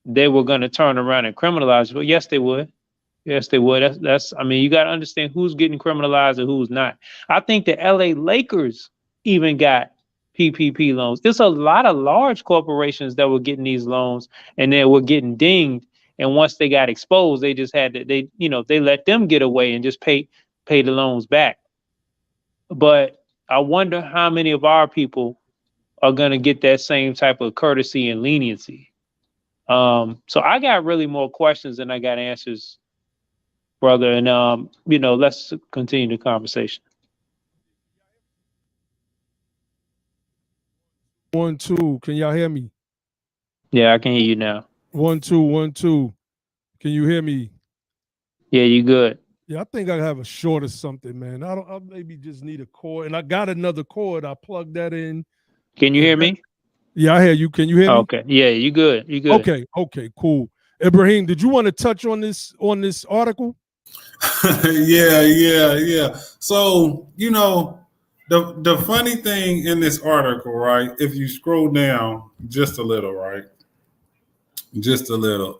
F: they were going to turn around and criminalize it. But yes, they would. Yes, they would. You got to understand who's getting criminalized and who's not. I think the LA Lakers even got PPP loans. There's a lot of large corporations that were getting these loans and they were getting dinged. And once they got exposed, they just had to, they let them get away and just pay the loans back. But I wonder how many of our people are going to get that same type of courtesy and leniency. So I got really more questions than I got answers, brother. And, let's continue the conversation.
A: 1 2, can y'all hear me?
F: Yeah, I can hear you now.
A: 1 2 1 2, can you hear me?
F: Yeah, you good.
A: Yeah, I think I have a short or something, man. I maybe just need a cord, and I got another cord. I plugged that in.
F: Can you hear me?
A: Yeah, I hear you. Can you hear me?
F: Okay. Yeah, you good. You good.
A: Okay, cool. Ibrahim, did you want to touch on this article?
E: Yeah. So, the funny thing in this article, right? If you scroll down just a little, right? Just a little.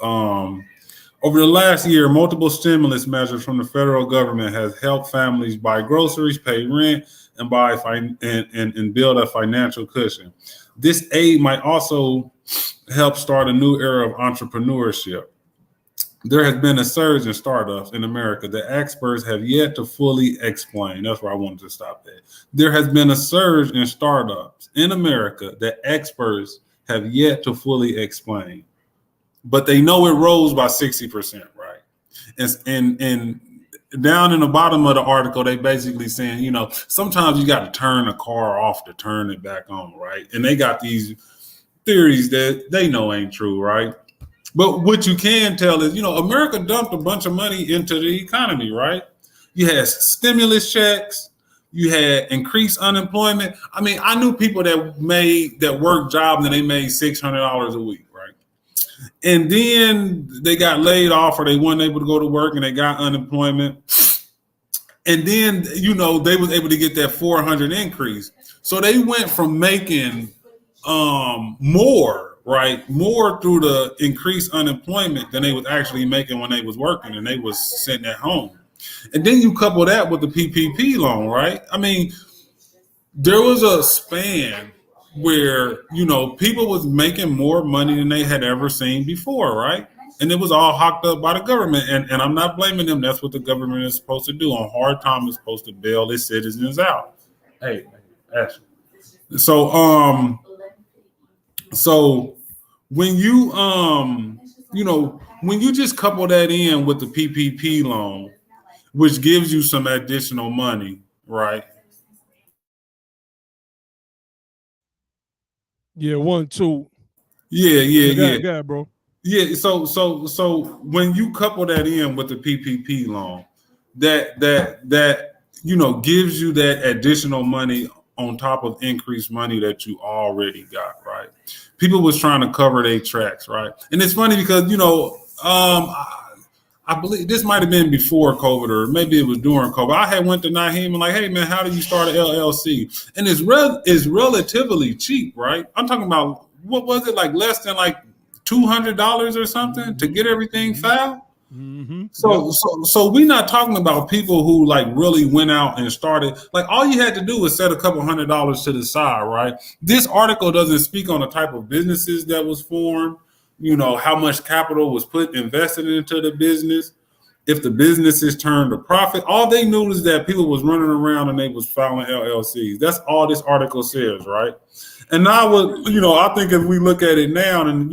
E: Over the last year, multiple stimulus measures from the federal government has helped families buy groceries, pay rent, and and build a financial cushion. This aid might also help start a new era of entrepreneurship. There has been a surge in startups in America that experts have yet to fully explain. That's where I wanted to stop that. There has been a surge in startups in America that experts have yet to fully explain. But they know it rose by 60%, right? And down in the bottom of the article, they basically saying, sometimes you got to turn a car off to turn it back on, right? And they got these theories that they know ain't true, right? But what you can tell is, America dumped a bunch of money into the economy, right? You had stimulus checks, you had increased unemployment. I knew people that worked jobs and they made $600 a week, right? And then they got laid off or they weren't able to go to work and they got unemployment. And then, they was able to get that 400 increase. So they went from making more, right? More through the increased unemployment than they was actually making when they was working and they was sitting at home. And then you couple that with the PPP loan, right? There was a span where, people was making more money than they had ever seen before, right? And it was all hocked up by the government. And I'm not blaming them. That's what the government is supposed to do. On hard times, it's supposed to bail its citizens out. Hey, Ashley. So when you when you just couple that in with the PPP loan, which gives you some additional money, right?
A: Yeah, 1 2.
E: Yeah.
A: Go ahead, bro.
E: Yeah, so when you couple that in with the PPP loan, that gives you that additional money on top of increased money that you already got, right? People was trying to cover their tracks, right? And it's funny because I believe this might have been before COVID, or maybe it was during COVID. I had went to Naheem and like, hey man, how do you start an LLC? And it's relatively cheap, right? I'm talking about, what was it, like less than like $200 or something to get everything filed?
A: Mm-hmm.
E: So we're not talking about people who like really went out and started. Like, all you had to do was set a couple $100 to the side, right? This article doesn't speak on the type of businesses that was formed, how much capital was invested into the business, if the businesses turned a profit. All they knew is that people was running around and they was filing LLCs. That's all this article says, right? And now, I think if we look at it now, and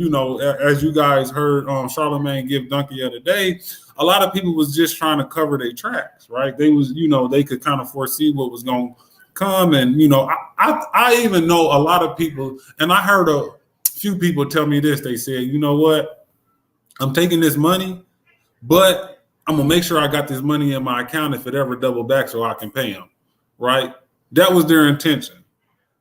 E: as you guys heard Charlamagne give Duncan the other day, a lot of people was just trying to cover their tracks, right? They was, they could kind of foresee what was going to come, and I even know a lot of people, and I heard a few people tell me this. They said, you know what, I'm taking this money, but I'm gonna make sure I got this money in my account if it ever double back so I can pay them, right? That was their intention.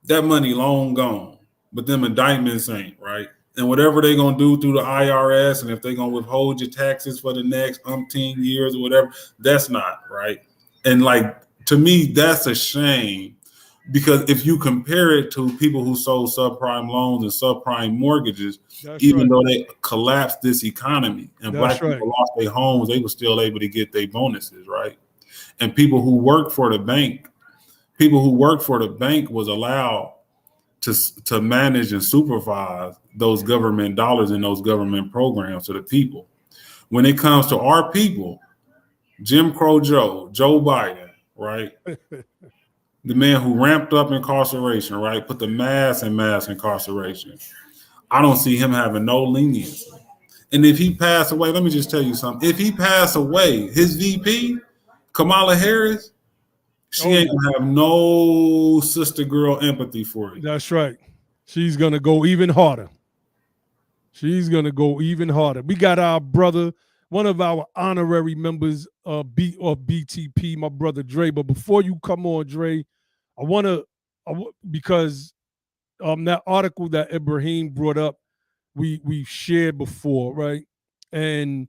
E: That money long gone, but them indictments ain't, right? And whatever they gonna do through the IRS, and if they gonna withhold your taxes for the next umpteen years or whatever, that's not right. And like, to me, that's a shame, because if you compare it to people who sold subprime loans and subprime mortgages, even though they collapsed this economy and black people lost their homes, they were still able to get their bonuses, right? And people who work for the bank was allowed to manage and supervise those government dollars and those government programs to the people. When it comes to our people, Jim Crow Joe Biden, right? The man who ramped up incarceration, right? Put the mass incarceration. I don't see him having no leniency. And if he passed away, let me just tell you something. If he passed away, his VP, Kamala Harris, she ain't gonna have no sister girl empathy for you.
A: That's right. She's gonna go even harder. We got our brother, one of our honorary members of BTP, my brother Dre. But before you come on, Dre, because that article that Ibrahim brought up, we shared before, right? And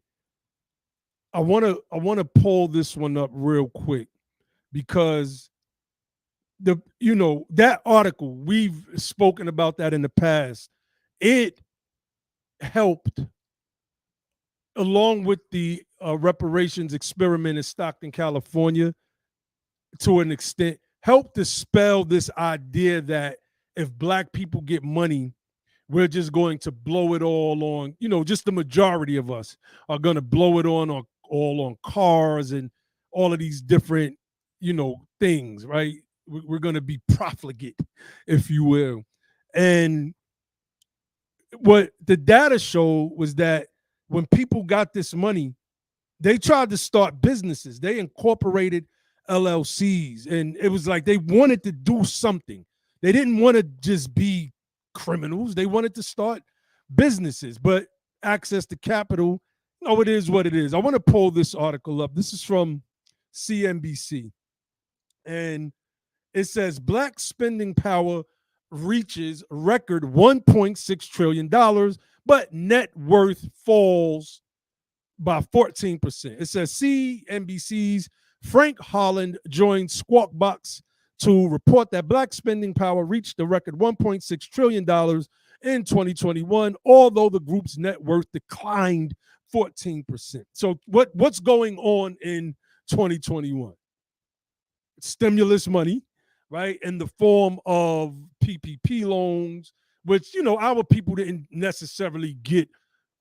A: I wanna pull this one up real quick, because that article, we've spoken about that in the past. It helped, along with the reparations experiment in Stockton, California, to an extent, helped dispel this idea that if black people get money, we're just going to blow it all on, just the majority of us are going to blow it all on cars and all of these different, things, right? We're going to be profligate, if you will. And what the data showed was that when people got this money, they tried to start businesses. They incorporated LLCs, and it was like they wanted to do something. They didn't want to just be criminals. They wanted to start businesses, but access to capital, it is what it is. I want to pull this article up. This is from CNBC, and it says Black spending power reaches record $1.6 trillion, but net worth falls by 14%. It says CNBC's Frank Holland joined Squawk Box to report that Black spending power reached a record $1.6 trillion in 2021, although the group's net worth declined 14%. So what's going on in 2021? Stimulus money, right, in the form of PPP loans, which, our people didn't necessarily get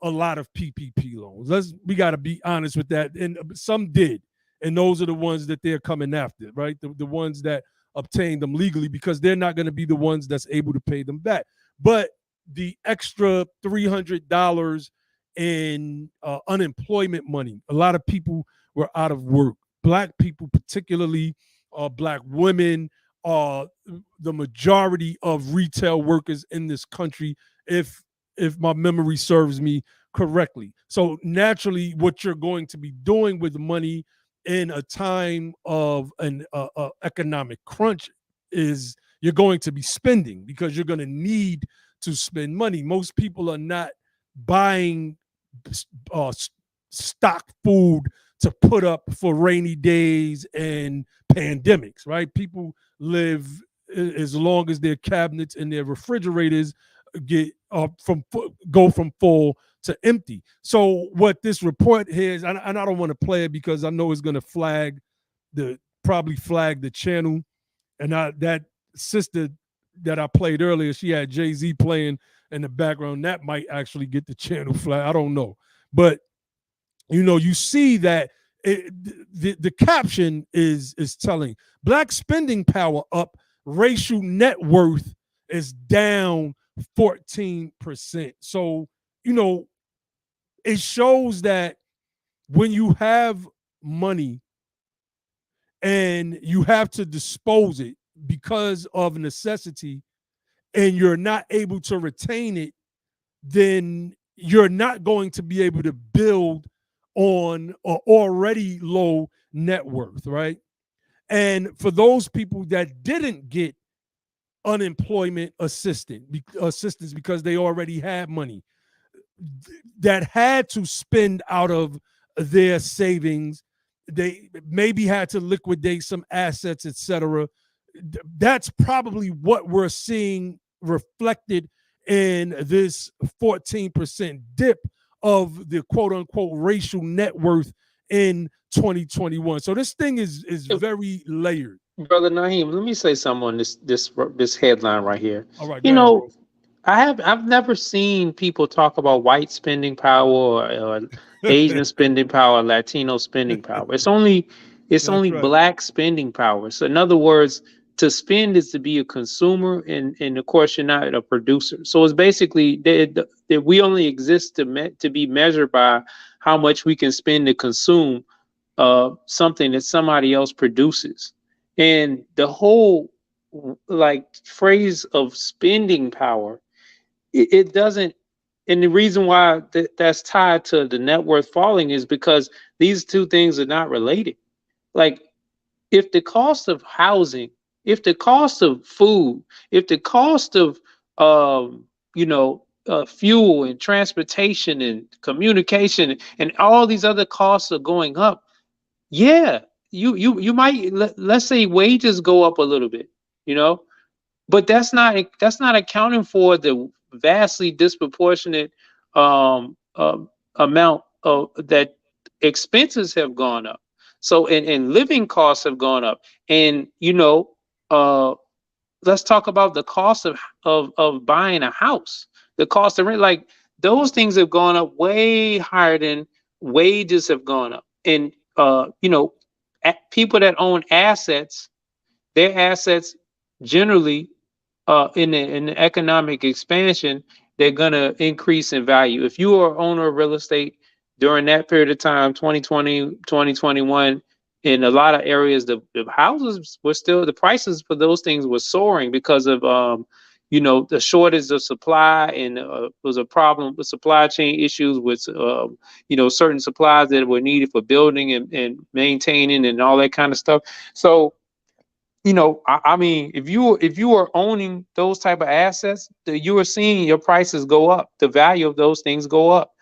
A: a lot of PPP loans. We got to be honest with that. And some did. And those are the ones that they're coming after, right? The ones that obtained them legally, because they're not going to be the ones that's able to pay them back. But the extra $300 in unemployment money, a lot of people were out of work. Black people, particularly Black women, are the majority of retail workers in this country, if my memory serves me correctly. So naturally, what you're going to be doing with the money in a time of an economic crunch is you're going to be spending because you're going to need to spend money. Most people are not buying stock food to put up for rainy days and pandemics, right? People live as long as their cabinets and their refrigerators get go from full to empty. So what this report here is, and I don't want to play it because I know it's going to probably flag the channel. And that sister that I played earlier, she had Jay-Z playing in the background. That might actually get the channel flag. I don't know. But, you see that the caption is telling. Black spending power up, racial net worth is down 14%. So, it shows that when you have money and you have to dispose it because of necessity and you're not able to retain it, then you're not going to be able to build on an already low net worth, right? And for those people that didn't get unemployment assistance because they already had money, that had to spend out of their savings, they maybe had to liquidate some assets, etc. That's probably what we're seeing reflected in this 14% dip of the quote unquote racial net worth in 2021. So this thing is very layered.
F: Brother Naheem, let me say something on this headline right here.
A: All right,
F: You
A: go ahead,
F: know,
A: bro.
F: I've never seen people talk about white spending power or Asian spending power, Latino spending power. It's only
A: That's right.
F: black spending power. So in other words, to spend is to be a consumer, and of course you're not a producer. So it's basically that we only exist to be measured by how much we can spend to consume something that somebody else produces. And the whole phrase of spending power, it doesn't. And the reason why that's tied to the net worth falling is because these two things are not related. Like, if the cost of housing, if the cost of food, if the cost of fuel and transportation and communication and all these other costs are going up, yeah, you might, let's say wages go up a little bit, but that's not accounting for the vastly disproportionate amount of that expenses have gone up. So and living costs have gone up, and let's talk about the cost of buying a house, the cost of rent. Like, those things have gone up way higher than wages have gone up. And people that own assets, their assets generally in the economic expansion, they're gonna increase in value. If you are owner of real estate during that period of time, 2020, 2021, in a lot of areas, the houses were still, the prices for those things were soaring because of the shortage of supply, and was a problem with supply chain issues with certain supplies that were needed for building and maintaining and all that kind of stuff. So I mean, if you are owning those type of assets, you are seeing your prices go up, the value of those things go up.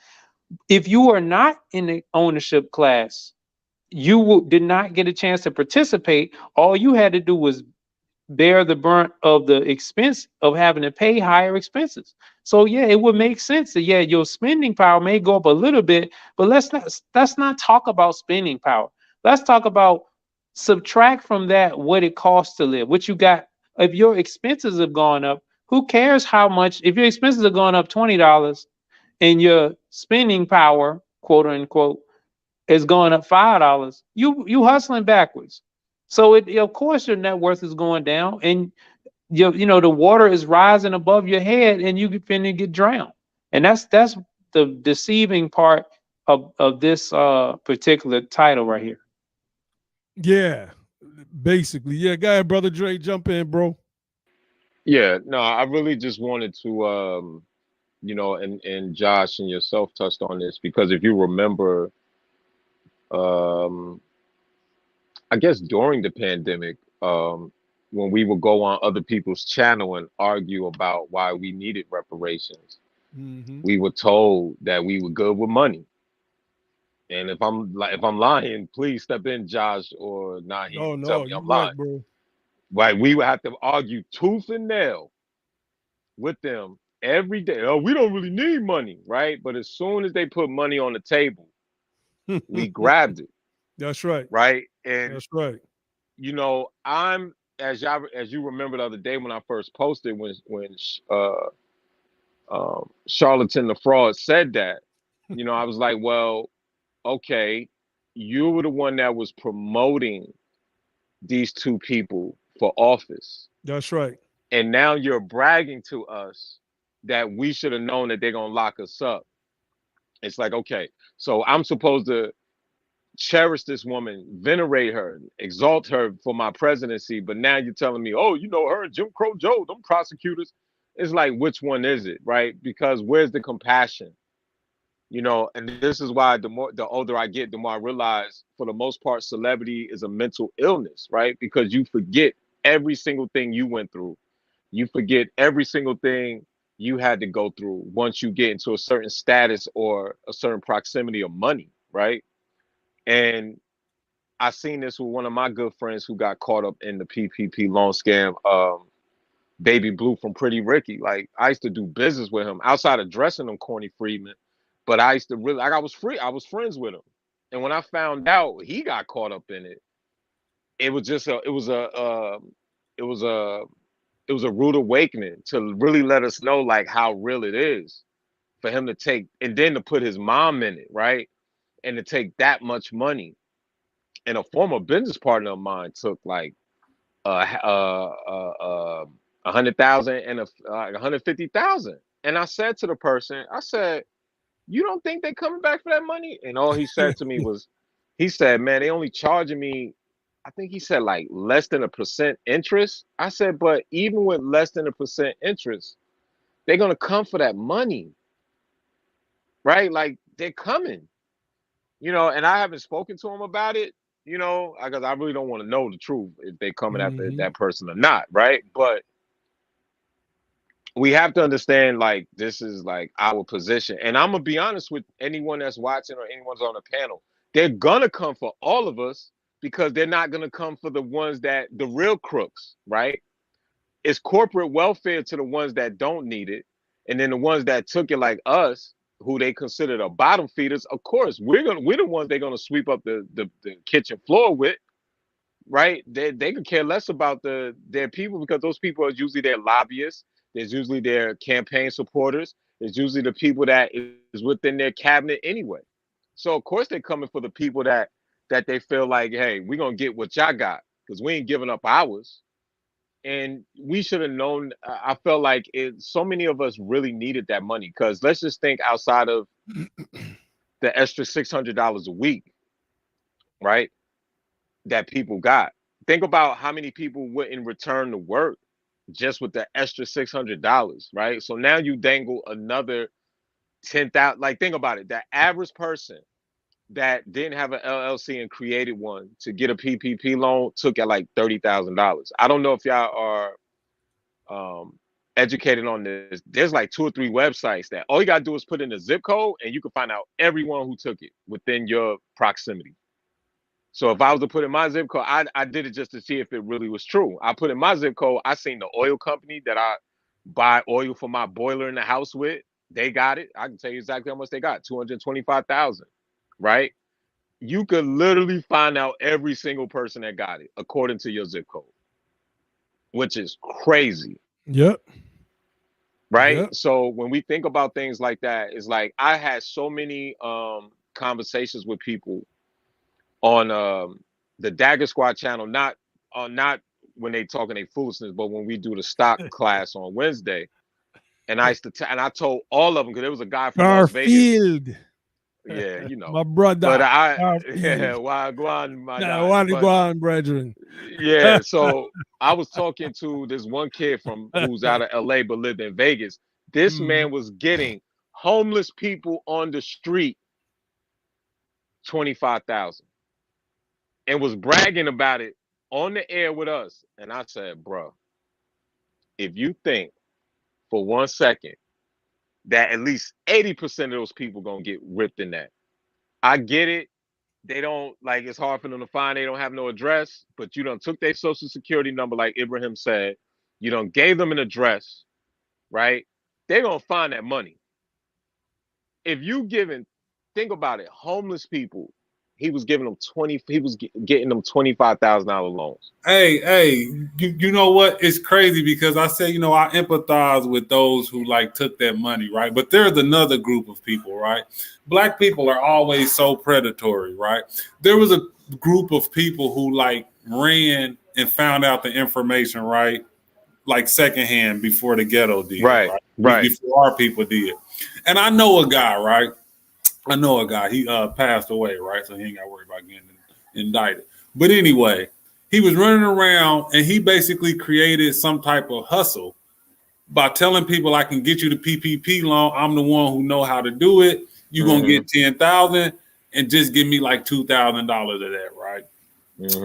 F: If you are not in the ownership class, you did not get a chance to participate. All you had to do was bear the brunt of the expense of having to pay higher expenses. So yeah, it would make sense that your spending power may go up a little bit, but let's not talk about spending power. Let's talk about, subtract from that what it costs to live. What you got, if your expenses have gone up, who cares how much? If your expenses are going up $20 and your spending power, quote unquote, is going up $5, you hustling backwards. So of course your net worth is going down, and the water is rising above your head, and you finna get drowned. And that's the deceiving part of this particular title right here.
A: Yeah, basically. Yeah, go ahead, brother Dre, jump in, bro.
G: Yeah, no, I really just wanted to, and Josh and yourself touched on this, because if you remember, I guess during the pandemic, when we would go on other people's channel and argue about why we needed reparations,
A: Mm-hmm.
G: we were told that we were good with money. And if I'm lying, please step in, Josh or Naheem,
A: Oh
G: and tell
A: no,
G: me
A: you
G: I'm
A: right,
G: lying.
A: bro.
G: Right? We would have to argue tooth and nail with them every day. Oh, we don't really need money, right? But as soon as they put money on the table, we grabbed it,
A: That's right.
G: right? And
A: That's right.
G: you know, I'm as you remember the other day when I first posted when Charlatan the Fraud said that, you know, I was like, well, okay, you were the one that was promoting these two people for office.
A: That's right.
G: And now you're bragging to us that we should have known that they're going to lock us up. It's like, okay, so I'm supposed to cherish this woman, venerate her, exalt her for my presidency. But now you're telling me, oh, you know, her and Jim Crow Joe, them prosecutors. It's like, which one is it, right? Because where's the compassion? You know, and this is why the older I get, the more I realize for the most part, celebrity is a mental illness, right? Because you forget every single thing you went through. You forget every single thing you had to go through once you get into a certain status or a certain proximity of money, right? And I seen this with one of my good friends who got caught up in the PPP loan scam. Baby Blue from Pretty Ricky. Like I used to do business with him outside of dressing him corny Freedmen, but I used to really like I was friends with him. And when I found out he got caught up in it, it was just a it was a it was a it was a rude awakening to really let us know like how real it is for him to take and then to put his mom in it, right? And to take that much money. And a former business partner of mine took like 100,000 and 150,000. And I said to the person, I said, "You don't think they're coming back for that money?" And all he said to me was, he said, "Man, they only charging me." I think he said like less than 1% interest. I said, but even with less than 1% interest, they're gonna come for that money, right? Like they're coming, you know. And I haven't spoken to him about it, you know, because I really don't want to know the truth if they coming after
A: Mm-hmm.
G: that person or not, right? But we have to understand like this is like our position. And I'm gonna be honest with anyone that's watching or anyone's on the panel. They're gonna come for all of us because they're not gonna come for the ones that the real crooks, right? It's corporate welfare to the ones that don't need it. And then the ones that took it like us, who they consider the bottom feeders, of course, we're the ones they're gonna sweep up the kitchen floor with, right? They could care less about their people because those people are usually their lobbyists. There's usually their campaign supporters. There's usually the people that is within their cabinet anyway. So of course they're coming for the people that they feel like, hey, we're gonna get what y'all got because we ain't giving up ours. And we should have known. I felt like so many of us really needed that money because let's just think outside of the extra $600 a week, right? That people got. Think about how many people wouldn't return to work just with the extra $600, right? So now you dangle another 10,000. Like think about it. The average person that didn't have an LLC and created one to get a PPP loan took at like $30,000. I don't know if y'all are educated on this. There's like 2 or 3 websites that all you gotta do is put in a zip code and you can find out everyone who took it within your proximity. So if I was to put in my zip code, I did it just to see if it really was true. I put in my zip code. I seen the oil company that I buy oil for my boiler in the house with. They got it. I can tell you exactly how much they got. 225,000. Right? You could literally find out every single person that got it according to your zip code, which is crazy.
A: Yep.
G: Right?
A: Yep.
G: So when we think about things like that, it's like I had so many conversations with people on the Dagger Squad channel, not when they talking a foolishness, but when we do the stock class on Wednesday. And I used to and I told all of them because there was a guy from Las Vegas.
A: Garfield.
G: Yeah, you know.
A: My brother.
G: But
A: Garfield.
G: why go on, my
A: Nah,
G: guy.
A: why
G: But
A: go on, brethren?
G: yeah, so I was talking to this one kid who's out of LA but lived in Vegas. This
A: Mhm.
G: man was getting homeless people on the street 25,000. and was bragging about it on the air with us. And I said, bro, if you think for 1 second that at least 80% of those people gonna get ripped in that, I get it. They don't, like, it's hard for them to find. They don't have no address, but you done took their social security number, like Ibrahim said. You done gave them an address, right? They're gonna find that money. If you giving, think about it, homeless people, he was giving them getting them $25,000 loans.
E: Hey, you know what? It's crazy because I say, I empathize with those who like took that money, right? But there's another group of people, right? Black people are always so predatory, right? There was a group of people who like ran and found out the information, right? Like secondhand before the ghetto did,
G: Right.
E: Before our people did. And I know a guy, right? He passed away, right? So he ain't got to worry about getting indicted. But anyway, he was running around and he basically created some type of hustle by telling people, I can get you the PPP loan. I'm the one who know how to do it. You're going to get $10,000 and just give me like $2,000 of that, right?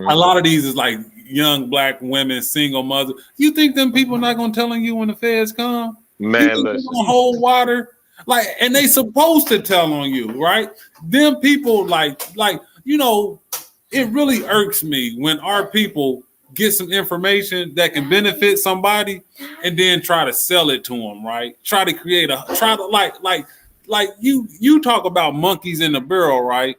E: A lot of these is like young Black women, single mothers. You think them people not going to telling you when the feds come?
G: Man, listen.
E: Hold water? Like, and they supposed to tell on you, right? Them people like, it really irks me when our people get some information that can benefit somebody and then try to sell it to them, right? Try to you talk about monkeys in the barrel, right?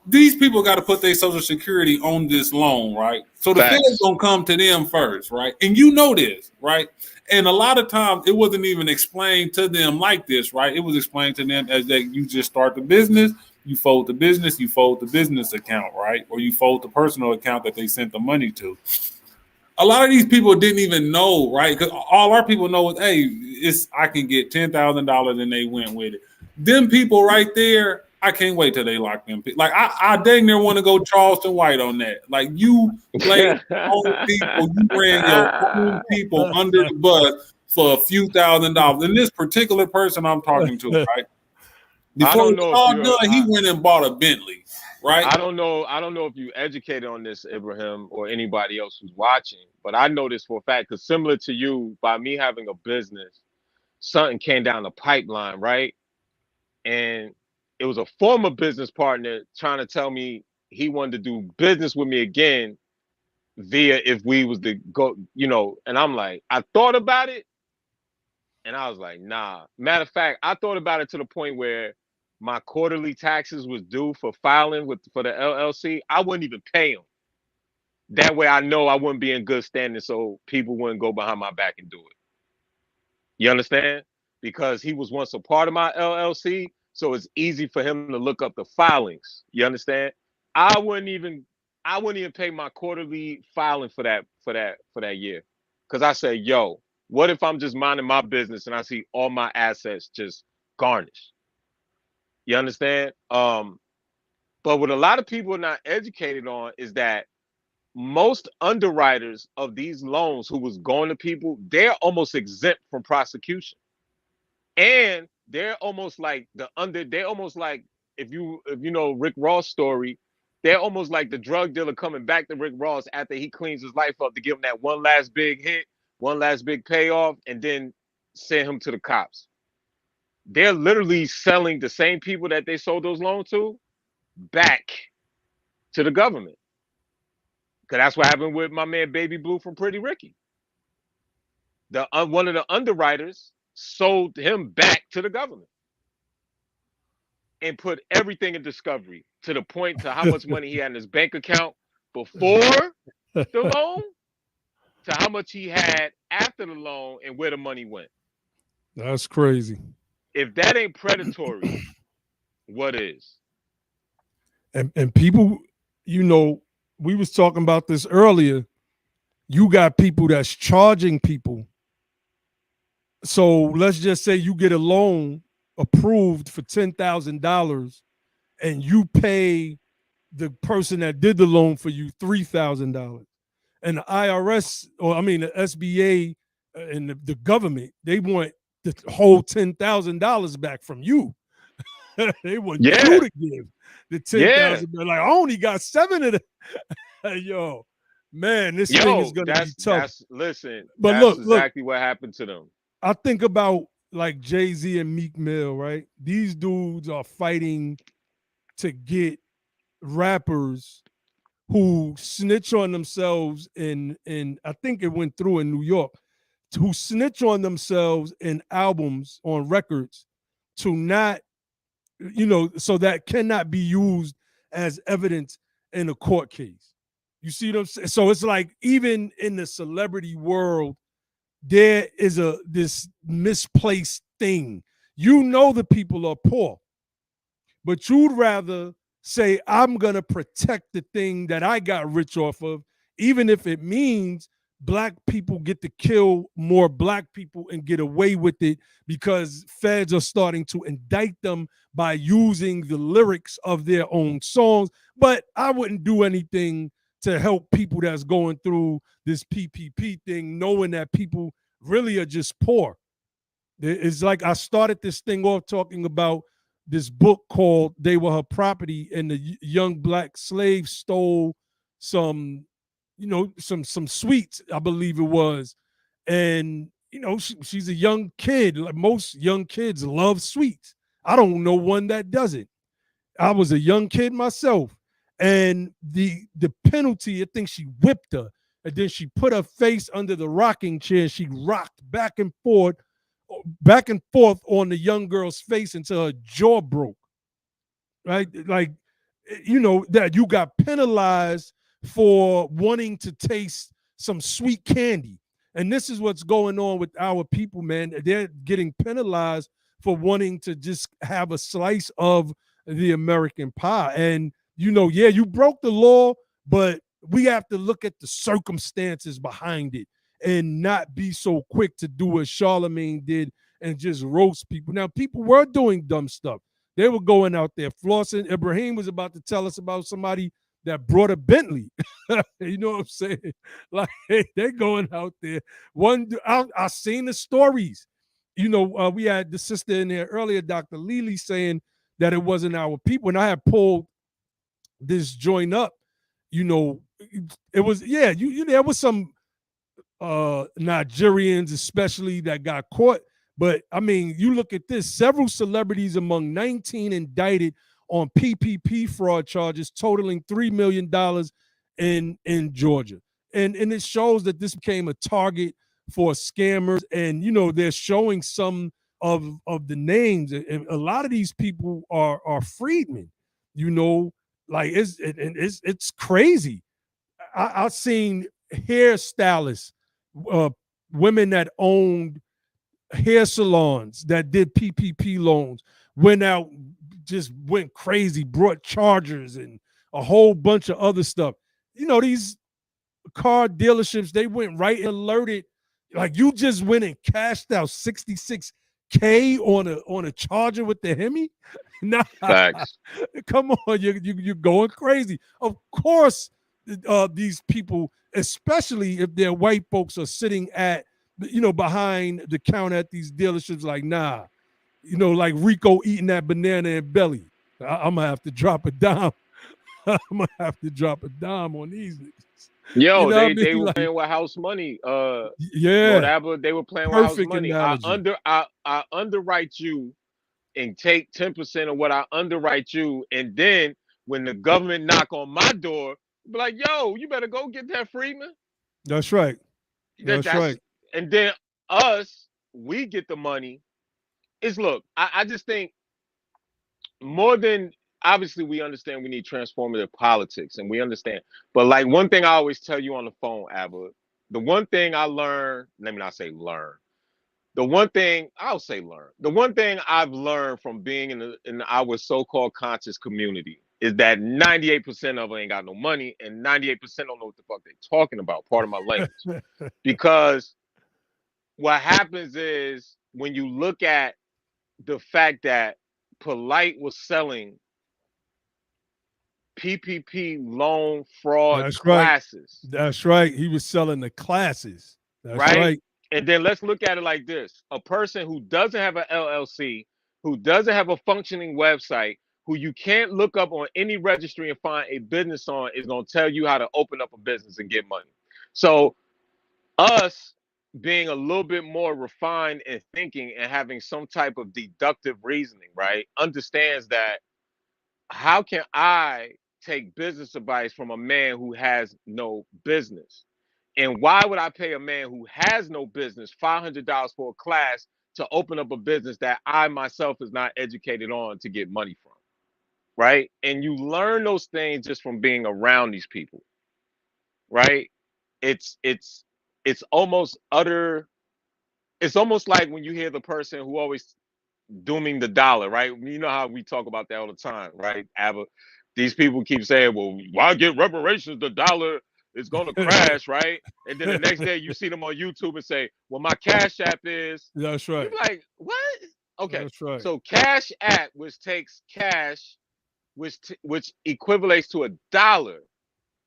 E: These people got to put their social security on this loan, right? So the feds gonna come to them first, right? And you know this, right? And a lot of times it wasn't even explained to them like this, right? It was explained to them as that you just start the business, you fold the business account, right? Or you fold the personal account that they sent the money to. A lot of these people didn't even know, right? Because all our people know is, hey, I can get $10,000 and they went with it. Them people right there, I can't wait till they lock them. Like I dang near want to go Charleston White on that. Like you played your own people, you ran your own people under the bus for a few $1,000s. And this particular person I'm talking to, right? Before it's all done, he went and bought a Bentley, right?
G: I don't know if you educated on this, Ibrahim, or anybody else who's watching, but I know this for a fact because similar to you, by me having a business, something came down the pipeline, right? And it was a former business partner trying to tell me he wanted to do business with me again via if we was to go, and I'm like, I thought about it and I was like, nah. Matter of fact, I thought about it to the point where my quarterly taxes was due for filing for the LLC. I wouldn't even pay them. That way I know I wouldn't be in good standing so people wouldn't go behind my back and do it. You understand? Because he was once a part of my LLC. So it's easy for him to look up the filings. You understand? I wouldn't even pay my quarterly filing for that year. Cause I say, yo, what if I'm just minding my business and I see all my assets just garnished? You understand? But what a lot of people are not educated on is that most underwriters of these loans who was going to people, they're almost exempt from prosecution. And they're almost like if you know Rick Ross' story, they're almost like the drug dealer coming back to Rick Ross after he cleans his life up to give him that one last big hit, one last big payoff, and then send him to the cops. They're literally selling the same people that they sold those loans to back to the government. Because that's what happened with my man Baby Blue from Pretty Ricky. One of the underwriters sold him back to the government and put everything in discovery to the point to how much money he had in his bank account before the loan to how much he had after the loan and where the money went.
A: That's crazy.
G: If that ain't predatory, what is?
A: And people, we was talking about this earlier. You got people that's charging people. So let's just say you get a loan approved for $10,000 and you pay the person that did the loan for you $3,000. And the IRS, the SBA and the government, they want the whole $10,000 back from you. They want
G: Yeah.
A: you to give the 10,000.
G: Yeah.
A: Like, I only got 7 of them. Yo, man, this thing is
G: Yo,
A: gonna be tough.
G: listen,
A: But
G: that's
A: look,
G: exactly what happened to them.
A: I think about like Jay-Z and Meek Mill, right? These dudes are fighting to get rappers who snitch on themselves in I think it went through in New York, who snitch on themselves in albums, on records, to not, so that cannot be used as evidence in a court case. You see what I'm saying? So it's like, even in the celebrity world, there is this misplaced thing. The people are poor, but you'd rather say, I'm gonna protect the thing that I got rich off of, even if it means black people get to kill more black people and get away with it because feds are starting to indict them by using the lyrics of their own songs. But I wouldn't do anything to help people that's going through this PPP thing, knowing that people really are just poor. It's like, I started this thing off talking about this book called They Were Her Property, and the young black slave stole some, some sweets, I believe it was. And, she's a young kid. Like most young kids love sweets. I don't know one that doesn't. I was a young kid myself. And the penalty, I think she whipped her, and then she put her face under the rocking chair. She rocked back and forth on the young girl's face until her jaw broke. Right? Like, that you got penalized for wanting to taste some sweet candy. And this is what's going on with our people, man. They're getting penalized for wanting to just have a slice of the American pie. And, you broke the law, but we have to look at the circumstances behind it and not be so quick to do what Charlemagne did and just roast people. Now, people were doing dumb stuff. They were going out there flossing. Ibrahim was about to tell us about somebody that brought a Bentley. You know what I'm saying? Like, they're going out there. I seen the stories. We had the sister in there earlier, Dr. Lily, saying that it wasn't our people. And I had pulled this joint up. It was, there was some Nigerians especially that got caught. But I mean, you look at this, several celebrities among 19 indicted on PPP fraud charges totaling $3 million in Georgia. And it shows that this became a target for scammers. And, they're showing some of the names. And a lot of these people are freedmen, like it's crazy. I've seen hairstylists, women that owned hair salons that did PPP loans, went crazy, brought chargers and a whole bunch of other stuff. These car dealerships, they went right and alerted, like, you just went and cashed out $66K on a charger with the Hemi. Nah,
G: Facts.
A: come on, you're going crazy. Of course, these people, especially if their white folks, are sitting at, behind the counter at these dealerships, like, nah, like Rico eating that banana and belly. I'm gonna have to drop a dime. I'm gonna have to drop a dime on these niggas.
G: Yo, they were playing with house money.
A: Yeah,
G: Lord Abba, they were playing with house money.
A: Analogy.
G: I underwrite you and take 10% of what I underwrite you, and then when the government knock on my door, be like, yo, you better go get that Freedman.
A: That's right. That's right.
G: And then we get the money. Look, I just think, more than, obviously we understand we need transformative politics, and we understand. But like, one thing I always tell you on the phone, Abba, the one thing I learned, let me not say learn. The one thing I'll say learn. The one thing I've learned from being in our so-called conscious community is that 98% of them ain't got no money, and 98% don't know what the fuck they're talking about. Part of my language. Because what happens is, when you look at the fact that Polite was selling PPP loan fraud classes.
A: That's right. He was selling the classes. That's right.
G: And then let's look at it like this. A person who doesn't have an LLC who doesn't have a functioning website, who you can't look up on any registry and find a business on, is going to tell you how to open up a business and get money. So us being a little bit more refined in thinking and having some type of deductive reasoning, right, understands that how can I take business advice from a man who has no business? And why would I pay a man who has no business $500 for a class to open up a business that I myself is not educated on to get money from? Right? And you learn those things just from being around these people. Right? It's almost utter. It's almost like when you hear the person who always dooming the dollar, right? You know how we talk about that all the time, right? Abba, these people keep saying, well, why get reparations? The dollar is going to crash, right? And then the next day you see them on YouTube and say, well, my Cash App is.
A: That's right.
G: You're like, what? Okay.
A: That's right.
G: So Cash App, which takes cash, which equivalates to $1,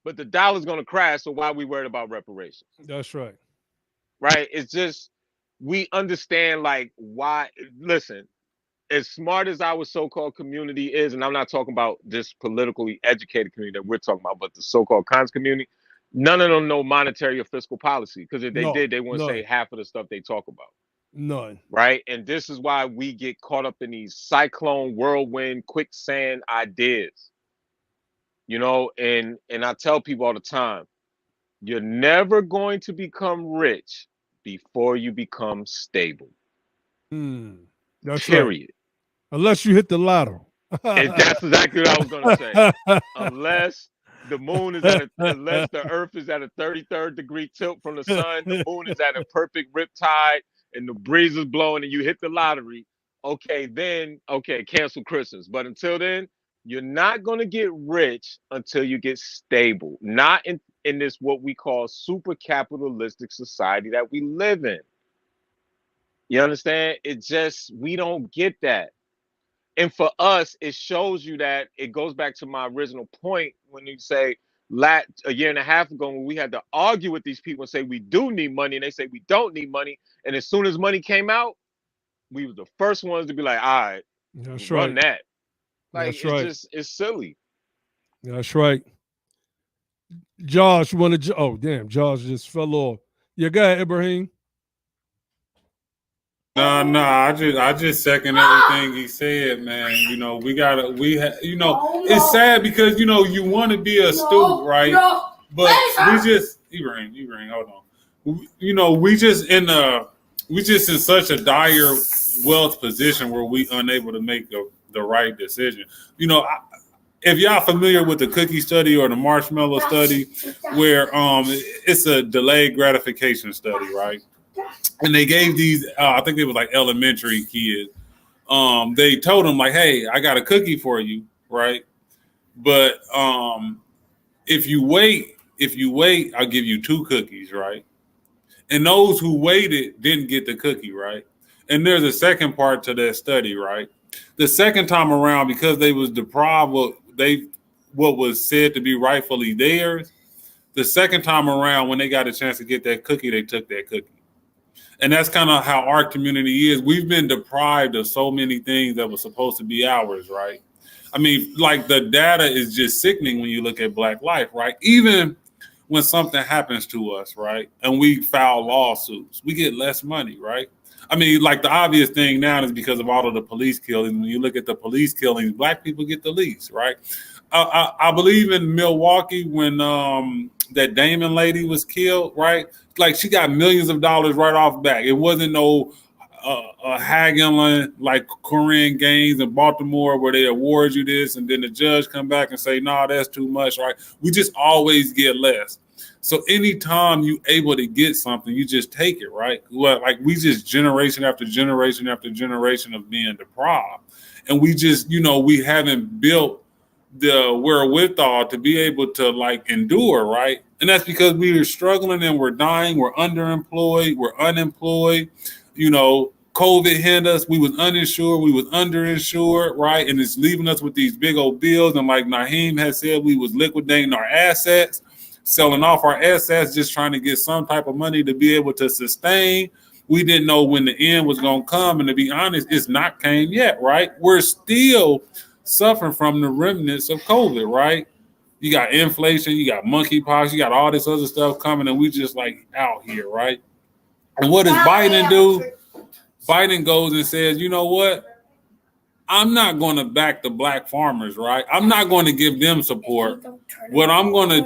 G: but the dollar's going to crash. So why are we worried about reparations?
A: That's right.
G: Right? It's just, we understand like why. Listen, as smart as our so-called community is, and I'm not talking about this politically educated community that we're talking about, but the so-called cons community, none of them know monetary or fiscal policy, because if they did, they wouldn't say half of the stuff they talk about.
A: None.
G: Right? And this is why we get caught up in these cyclone, whirlwind, quicksand ideas. You know, and I tell people all the time, you're never going to become rich before you become stable.
A: That's
G: period.
A: Right. Unless you hit the lotto.
G: And that's exactly what I was going to say. Unless the moon is unless the earth is at a 33rd degree tilt from the sun, the moon is at a perfect riptide, and the breeze is blowing, and you hit the lottery. Okay, then, cancel Christmas. But until then, you're not going to get rich until you get stable. Not in this what we call super capitalistic society that we live in. You understand? It just, we don't get that. And for us, it shows you that it goes back to my original point when you say a year and a half ago, when we had to argue with these people and say we do need money, and they say we don't need money. And as soon as money came out, we were the first ones to be like, all right, run that. Like, it's silly.
A: That's right. Josh, oh, damn, Josh just fell off. Yeah, go ahead, Ibrahim.
E: No, I just second everything he said, man. You know, it's sad because, you know, you want to be astute, right? But Ibrahim, hold on. You know, we just in such a dire wealth position where we unable to make the right decision. You know, if y'all familiar with the cookie study or the marshmallow study, where it's a delayed gratification study, right? And they gave these, I think it was like elementary kids. They told them like, hey, I got a cookie for you, right? But if you wait, I'll give you 2 cookies, right? And those who waited didn't get the cookie, right? And there's a second part to that study, right? The second time around, because they was deprived what was said to be rightfully theirs, the second time around when they got a chance to get that cookie, they took that cookie. And that's kind of how our community is. We've been deprived of so many things that were supposed to be ours, right? I mean, like the data is just sickening when you look at Black life, right? Even when something happens to us, right, and we file lawsuits, we get less money, right? I mean, like the obvious thing now is because of all of the police killings. When you look at the police killings, Black people get the least, right? I believe in Milwaukee when that Damon lady was killed, right? Like she got millions of dollars right off back. It wasn't no haggling like Korean Gaines in Baltimore where they award you this and then the judge come back and say, no, that's too much, right? We just always get less. So anytime you able to get something, you just take it, right? Well, like we just generation after generation after generation of being deprived. And we just, you know, we haven't built the wherewithal to be able to like endure, right? And that's because we are struggling and we're dying, we're underemployed, we're unemployed. You know, COVID hit us, we was uninsured, we was underinsured, right? And it's leaving us with these big old bills. And like Naheem has said, we was liquidating our assets, selling off our assets, just trying to get some type of money to be able to sustain. we didn't know when the end was going to come. And to be honest, it's not came yet, right? We're still suffering from the remnants of COVID, right? You got inflation, you got monkeypox, you got all this other stuff coming, and we just like out here, right? And what does Biden do? Biden goes and says, you know what? I'm not going to back the black farmers, right? I'm not going to give them support. What I'm going to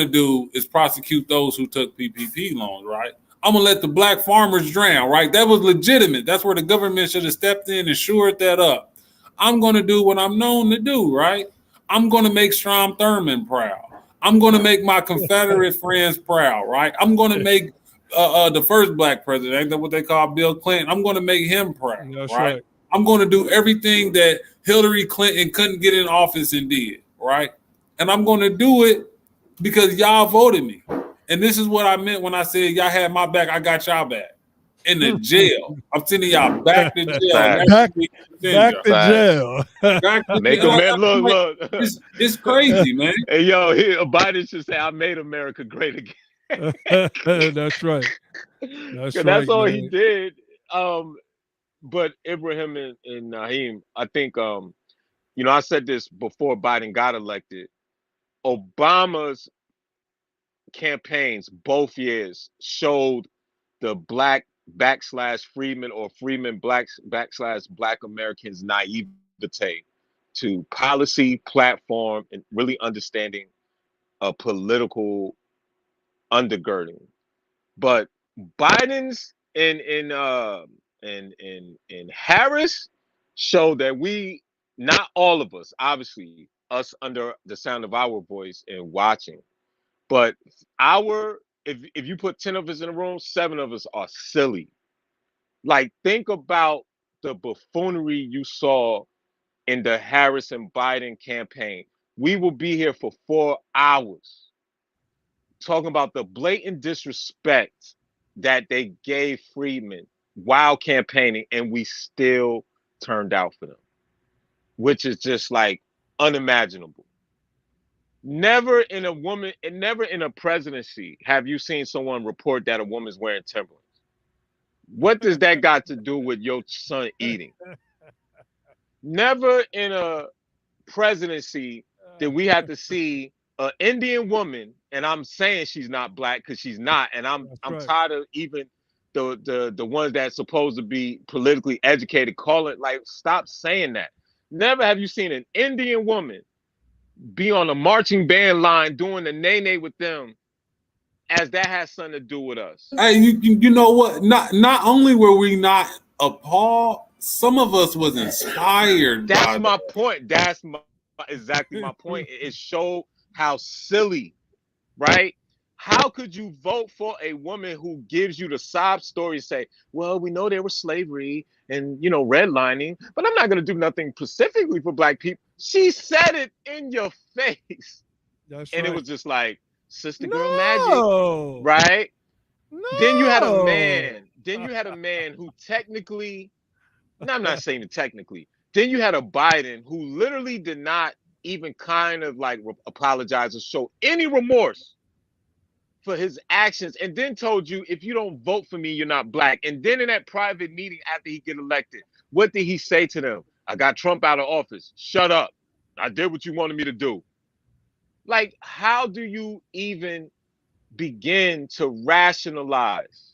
E: do is prosecute those who took PPP loans, right? I'm going to let the black farmers drown, right? That was legitimate. That's where the government should have stepped in and shored that up. I'm going to do what I'm known to do, right? I'm going to make Strom Thurmond proud. I'm going to make my Confederate friends proud, right? I'm going to make the first black president, ain't that what they call Bill Clinton? I'm going to make him proud, right? I'm going to do everything that Hillary Clinton couldn't get in office and did, right? And I'm going to do it because y'all voted me. And this is what I meant when I said y'all had my back, I got y'all back. In the jail. I'm sending y'all back to jail.
A: Back to jail.
E: Back to
G: Make
E: jail.
G: America look.
E: It's crazy, man.
G: Hey, yo, Biden should say, I made America great again.
A: That's right.
G: That's all he did. But Ibrahim and Naheem, I think, I said this before Biden got elected. Obama's campaigns both years showed the black / Freedmen or Freedmen / Black Americans naivete to policy, platform, and really understanding a political undergirding. But Biden's and Harris showed that we, not all of us, obviously us under the sound of our voice and watching, but if you put 10 of us in a room, 7 of us are silly. Like, think about the buffoonery you saw in the Harris and Biden campaign. We will be here for 4 hours talking about the blatant disrespect that they gave Freedmen while campaigning, and we still turned out for them, which is just like unimaginable. Never in a presidency have you seen someone report that a woman's wearing Timberlands. What does that got to do with your son eating? Never in a presidency did we have to see an Indian woman, and I'm saying she's not black because she's not, and I'm tired of even the ones that's supposed to be politically educated call it, like, stop saying that. Never have you seen an Indian woman be on a marching band line doing the nay with them, as that has something to do with us.
E: Hey, you know what? Not only were we not appalled, some of us was inspired.
G: That's my point. That's exactly my point. It showed how silly, right? How could you vote for a woman who gives you the sob story, say, well, we know there was slavery and, redlining, but I'm not going to do nothing specifically for black people. She said it in your face.
A: That's
G: and
A: right.
G: It was just like, sister girl magic, right?
A: No.
G: Then you had a man who technically, no, I'm not saying technically. Then you had a Biden who literally did not even kind of like apologize or show any remorse for his actions, and then told you, if you don't vote for me, you're not black. And then in that private meeting after he get elected, what did he say to them? I got Trump out of office. Shut up. I did what you wanted me to do. Like, how do you even begin to rationalize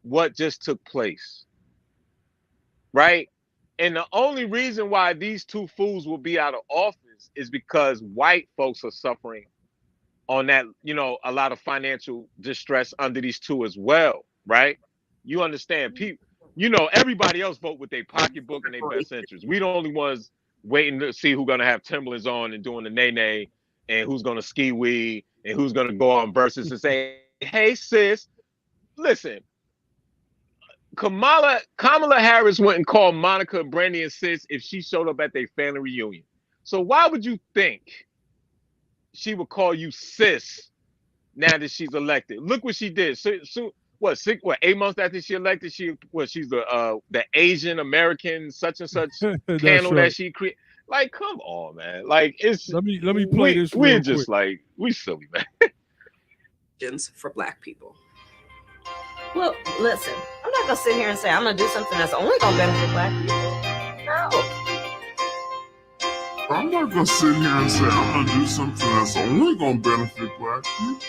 G: what just took place? Right? And the only reason why these two fools will be out of office is because white folks are suffering on that, a lot of financial distress under these two as well, right? You understand, people, everybody else vote with their pocketbook and their best interest. We the only ones waiting to see who's gonna have Timberlands on and doing the nay, and who's gonna ski wee, and who's gonna go on versus and say, hey sis, listen, Kamala Harris went and called Monica, Brandy, and sis if she showed up at their family reunion. So why would you think she would call you sis now that she's elected? Look what she did. So 8 months after she elected, she's the Asian American such and such panel
A: right.
G: that she created. Like, come on, man. Like, it's
A: let me play this.
G: We're just quick. Like, we silly, man.
H: For black people. Look, listen, I'm not gonna sit here and say I'm gonna do something that's only gonna benefit black people. No.
I: I'm not gonna sit here and say I'm gonna do something that's only gonna benefit black people.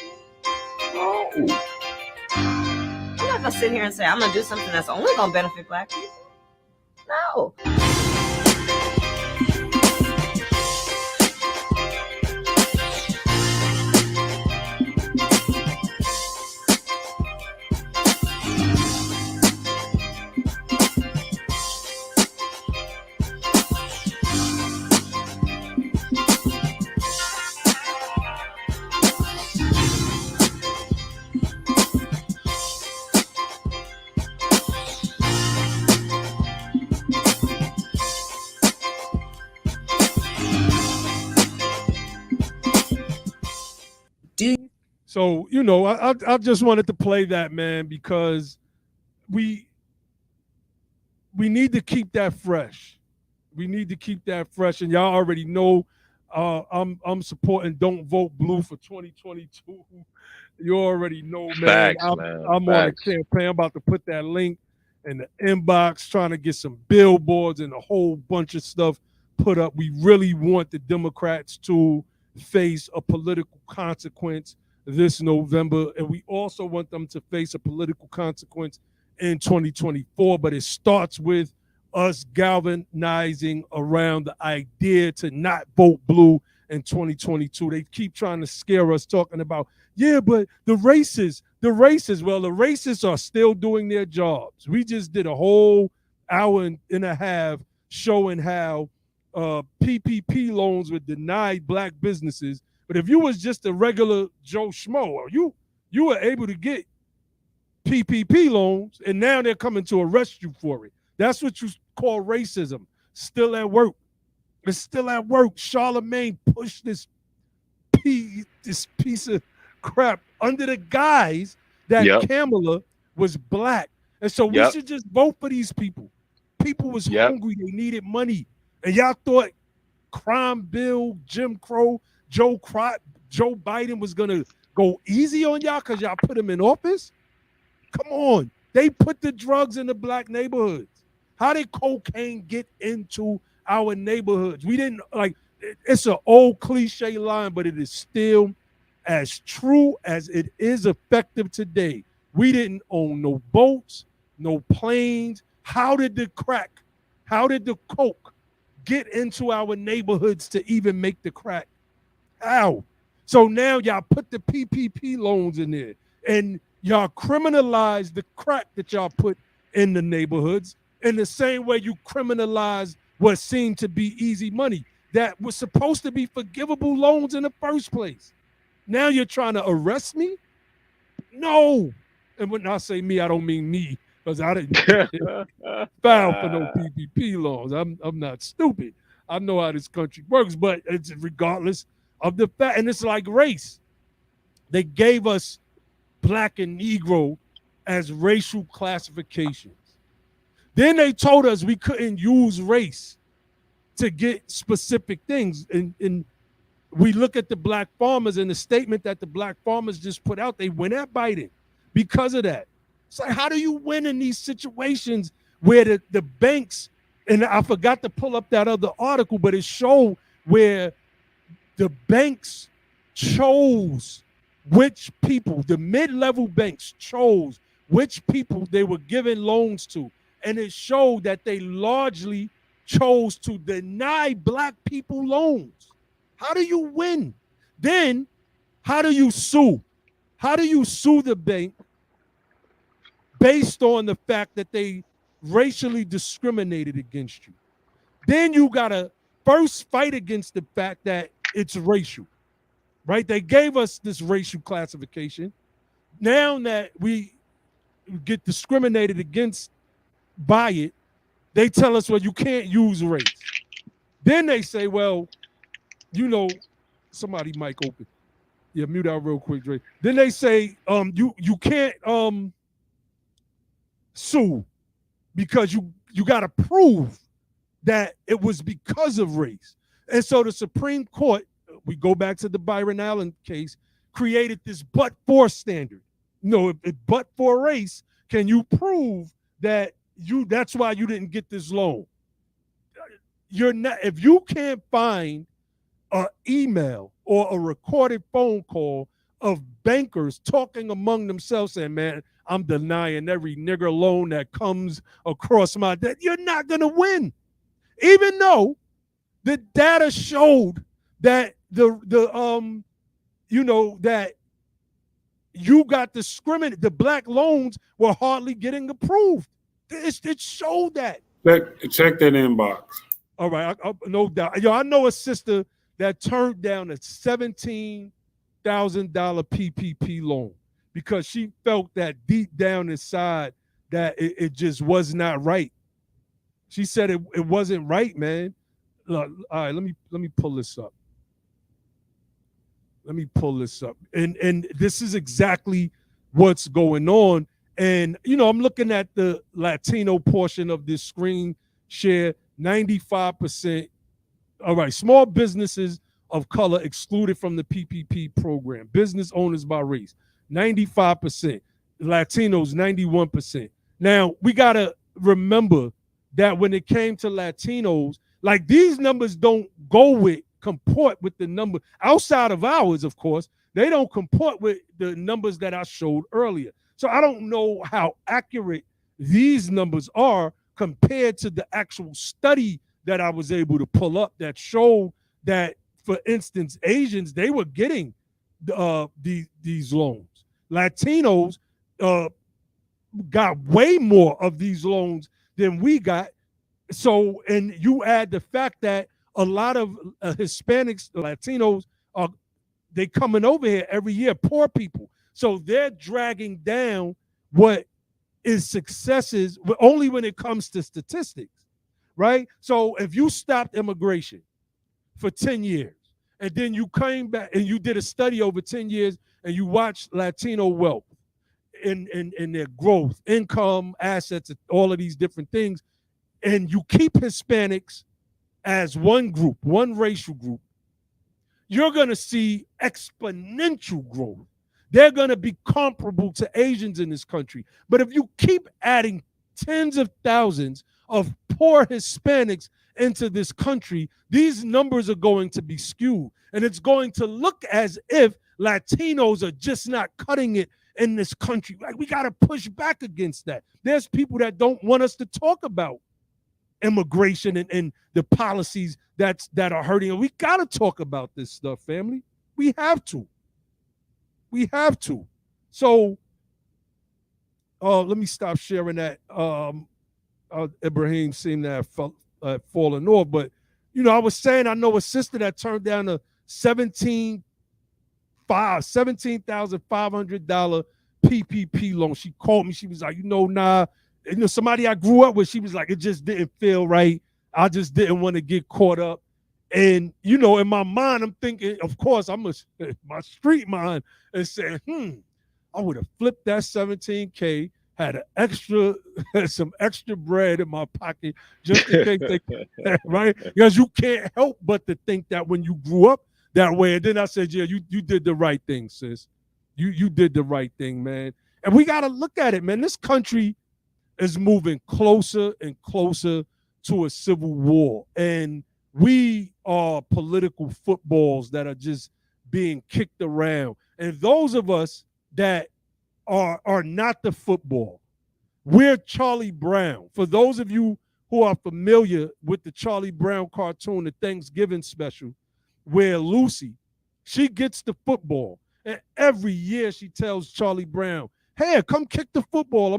I: No.
H: I'm not gonna sit here and say I'm gonna do something that's only gonna benefit black people. No.
A: So, you know, I just wanted to play that, man, because we need to keep that fresh. We need to keep that fresh. And y'all already know I'm supporting Don't Vote Blue for 2022. You already know, man.
G: Facts,
A: I'm
G: man.
A: on the
G: Facts.
A: campaign. I'm about to put that link in the inbox, trying to get some billboards and a whole bunch of stuff put up. We really want the Democrats to face a political consequence this November, and we also want them to face a political consequence in 2024, but it starts with us galvanizing around the idea to not vote blue in 2022. They keep trying to scare us, talking about, yeah, but the racists. Well, the racists are still doing their jobs. We just did a whole hour and a half showing how PPP loans were denied black businesses. But if you was just a regular Joe Schmo, or you were able to get PPP loans, and now they're coming to arrest you for it. That's what you call racism. Still at work. It's still at work. Charlemagne pushed this piece of crap under the guise that Kamala was black. And so we should just vote for these people. People was hungry. They needed money. And y'all thought crime bill, Jim Crow, Joe Biden was going to go easy on y'all because y'all put him in office? Come on. They put the drugs in the black neighborhoods. How did cocaine get into our neighborhoods? We didn't, like, it's an old cliche line, but it is still as true as it is effective today. We didn't own no boats, no planes. How did the coke get into our neighborhoods to even make the crack? How? So now y'all put the PPP loans in there, and y'all criminalize the crack that y'all put in the neighborhoods in the same way you criminalize what seemed to be easy money that was supposed to be forgivable loans in the first place. Now you're trying to arrest me? No. And when I say me, I don't mean me, because I didn't file for no PPP loans. I'm not stupid. I know how this country works, but it's regardless of the fact, and it's like race. They gave us black and Negro as racial classifications. Then they told us we couldn't use race to get specific things. And we look at the black farmers and the statement that the black farmers just put out, they went at Biden because of that. It's like, how do you win in these situations where the banks, and I forgot to pull up that other article, but it showed where the banks chose which people, the mid-level banks chose which people they were giving loans to. And it showed that they largely chose to deny black people loans. How do you win? Then, how do you sue? How do you sue the bank based on the fact that they racially discriminated against you? Then you got to first fight against the fact that it's racial, right? They gave us this racial classification. Now that we get discriminated against by it, they tell us, well, you can't use race. Then they say, well, you know, somebody mic open. Yeah, mute out real quick, Dre. Then they say, you can't sue because you got to prove that it was because of race. And so the Supreme Court, we go back to the Byron Allen case, created this but-for standard. You know, if but for race, Can you prove that that's why you didn't get this loan? You're not, if you can't find an email or a recorded phone call of bankers talking among themselves saying, man, I'm denying every nigger loan that comes across my desk, you're not going to win. Even though the data showed that that you got discriminated, the black loans were hardly getting approved. It showed that.
E: Check that inbox.
A: All right, no doubt. I know a sister that turned down a $17,000 PPP loan because she felt that deep down inside that it just was not right. She said it wasn't right, man. All right, let me pull this up. Let me pull this up. And this is exactly what's going on. And, I'm looking at the Latino portion of this screen share, 95%. All right, small businesses of color excluded from the PPP program. Business owners by race, 95%. Latinos, 91%. Now, we got to remember that when it came to Latinos, like these numbers don't comport with the number outside of ours, of course. They don't comport with the numbers that I showed earlier. So I don't know how accurate these numbers are compared to the actual study that I was able to pull up that showed that, for instance, Asians, they were getting these loans. Latinos got way more of these loans than we got. So, and you add the fact that a lot of Hispanics, Latinos, they coming over here every year, poor people. So they're dragging down what is successes only when it comes to statistics, right? So if you stopped immigration for 10 years and then you came back and you did a study over 10 years and you watched Latino wealth in their growth, income, assets, all of these different things, and you keep Hispanics as one group, one racial group, you're going to see exponential growth. They're going to be comparable to Asians in this country. But if you keep adding tens of thousands of poor Hispanics into this country, these numbers are going to be skewed. And it's going to look as if Latinos are just not cutting it in this country. Like, we got to push back against that. There's people that don't want us to talk about immigration and the policies that are hurting. And we got to talk about this stuff, family. We have to. We have to. So let me stop sharing that. Ibrahim seemed to have fallen off. But, I was saying I know a sister that turned down a $17,500 PPP loan. She called me. She was like, nah. Somebody I grew up with, she was like, it just didn't feel right. I just didn't want to get caught up. And, in my mind, I'm thinking, of course, my street mind is saying, I would have flipped that 17K, had some extra bread in my pocket just in case right? Because you can't help but to think that when you grew up that way. And then I said, yeah, you did the right thing, sis. You did the right thing, man. And we got to look at it, man. This country is moving closer and closer to a civil war. And we are political footballs that are just being kicked around. And those of us that are not the football, we're Charlie Brown. For those of you who are familiar with the Charlie Brown cartoon, the Thanksgiving special, where Lucy, she gets the football. And every year she tells Charlie Brown, hey, come kick the football.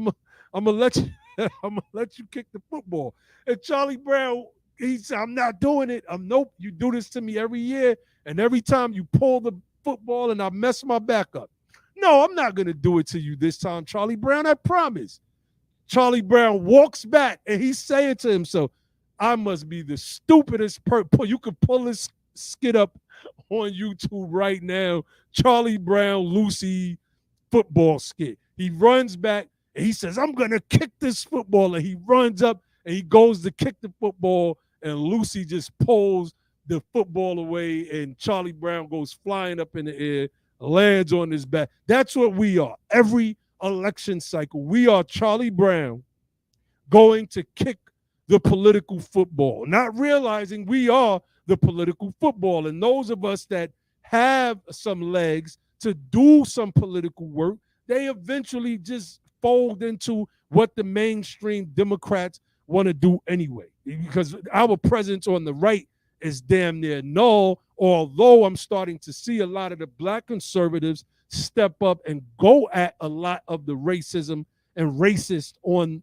A: I'm gonna let you kick the football. And Charlie Brown, he said, I'm not doing it. Nope, you do this to me every year. And every time you pull the football and I mess my back up. No, I'm not gonna do it to you this time, Charlie Brown, I promise. Charlie Brown walks back and he's saying to himself, I must be the stupidest person. You can pull this skit up on YouTube right now. Charlie Brown, Lucy football skit. He runs back and he says, I'm going to kick this football. And he runs up and he goes to kick the football and Lucy just pulls the football away and Charlie Brown goes flying up in the air, lands on his back. That's what we are. Every election cycle, we are Charlie Brown going to kick the political football, not realizing we are the political football. And those of us that have some legs to do some political work, they eventually just fold into what the mainstream Democrats want to do anyway. Because our presence on the right is damn near null, although I'm starting to see a lot of the black conservatives step up and go at a lot of the racism and racist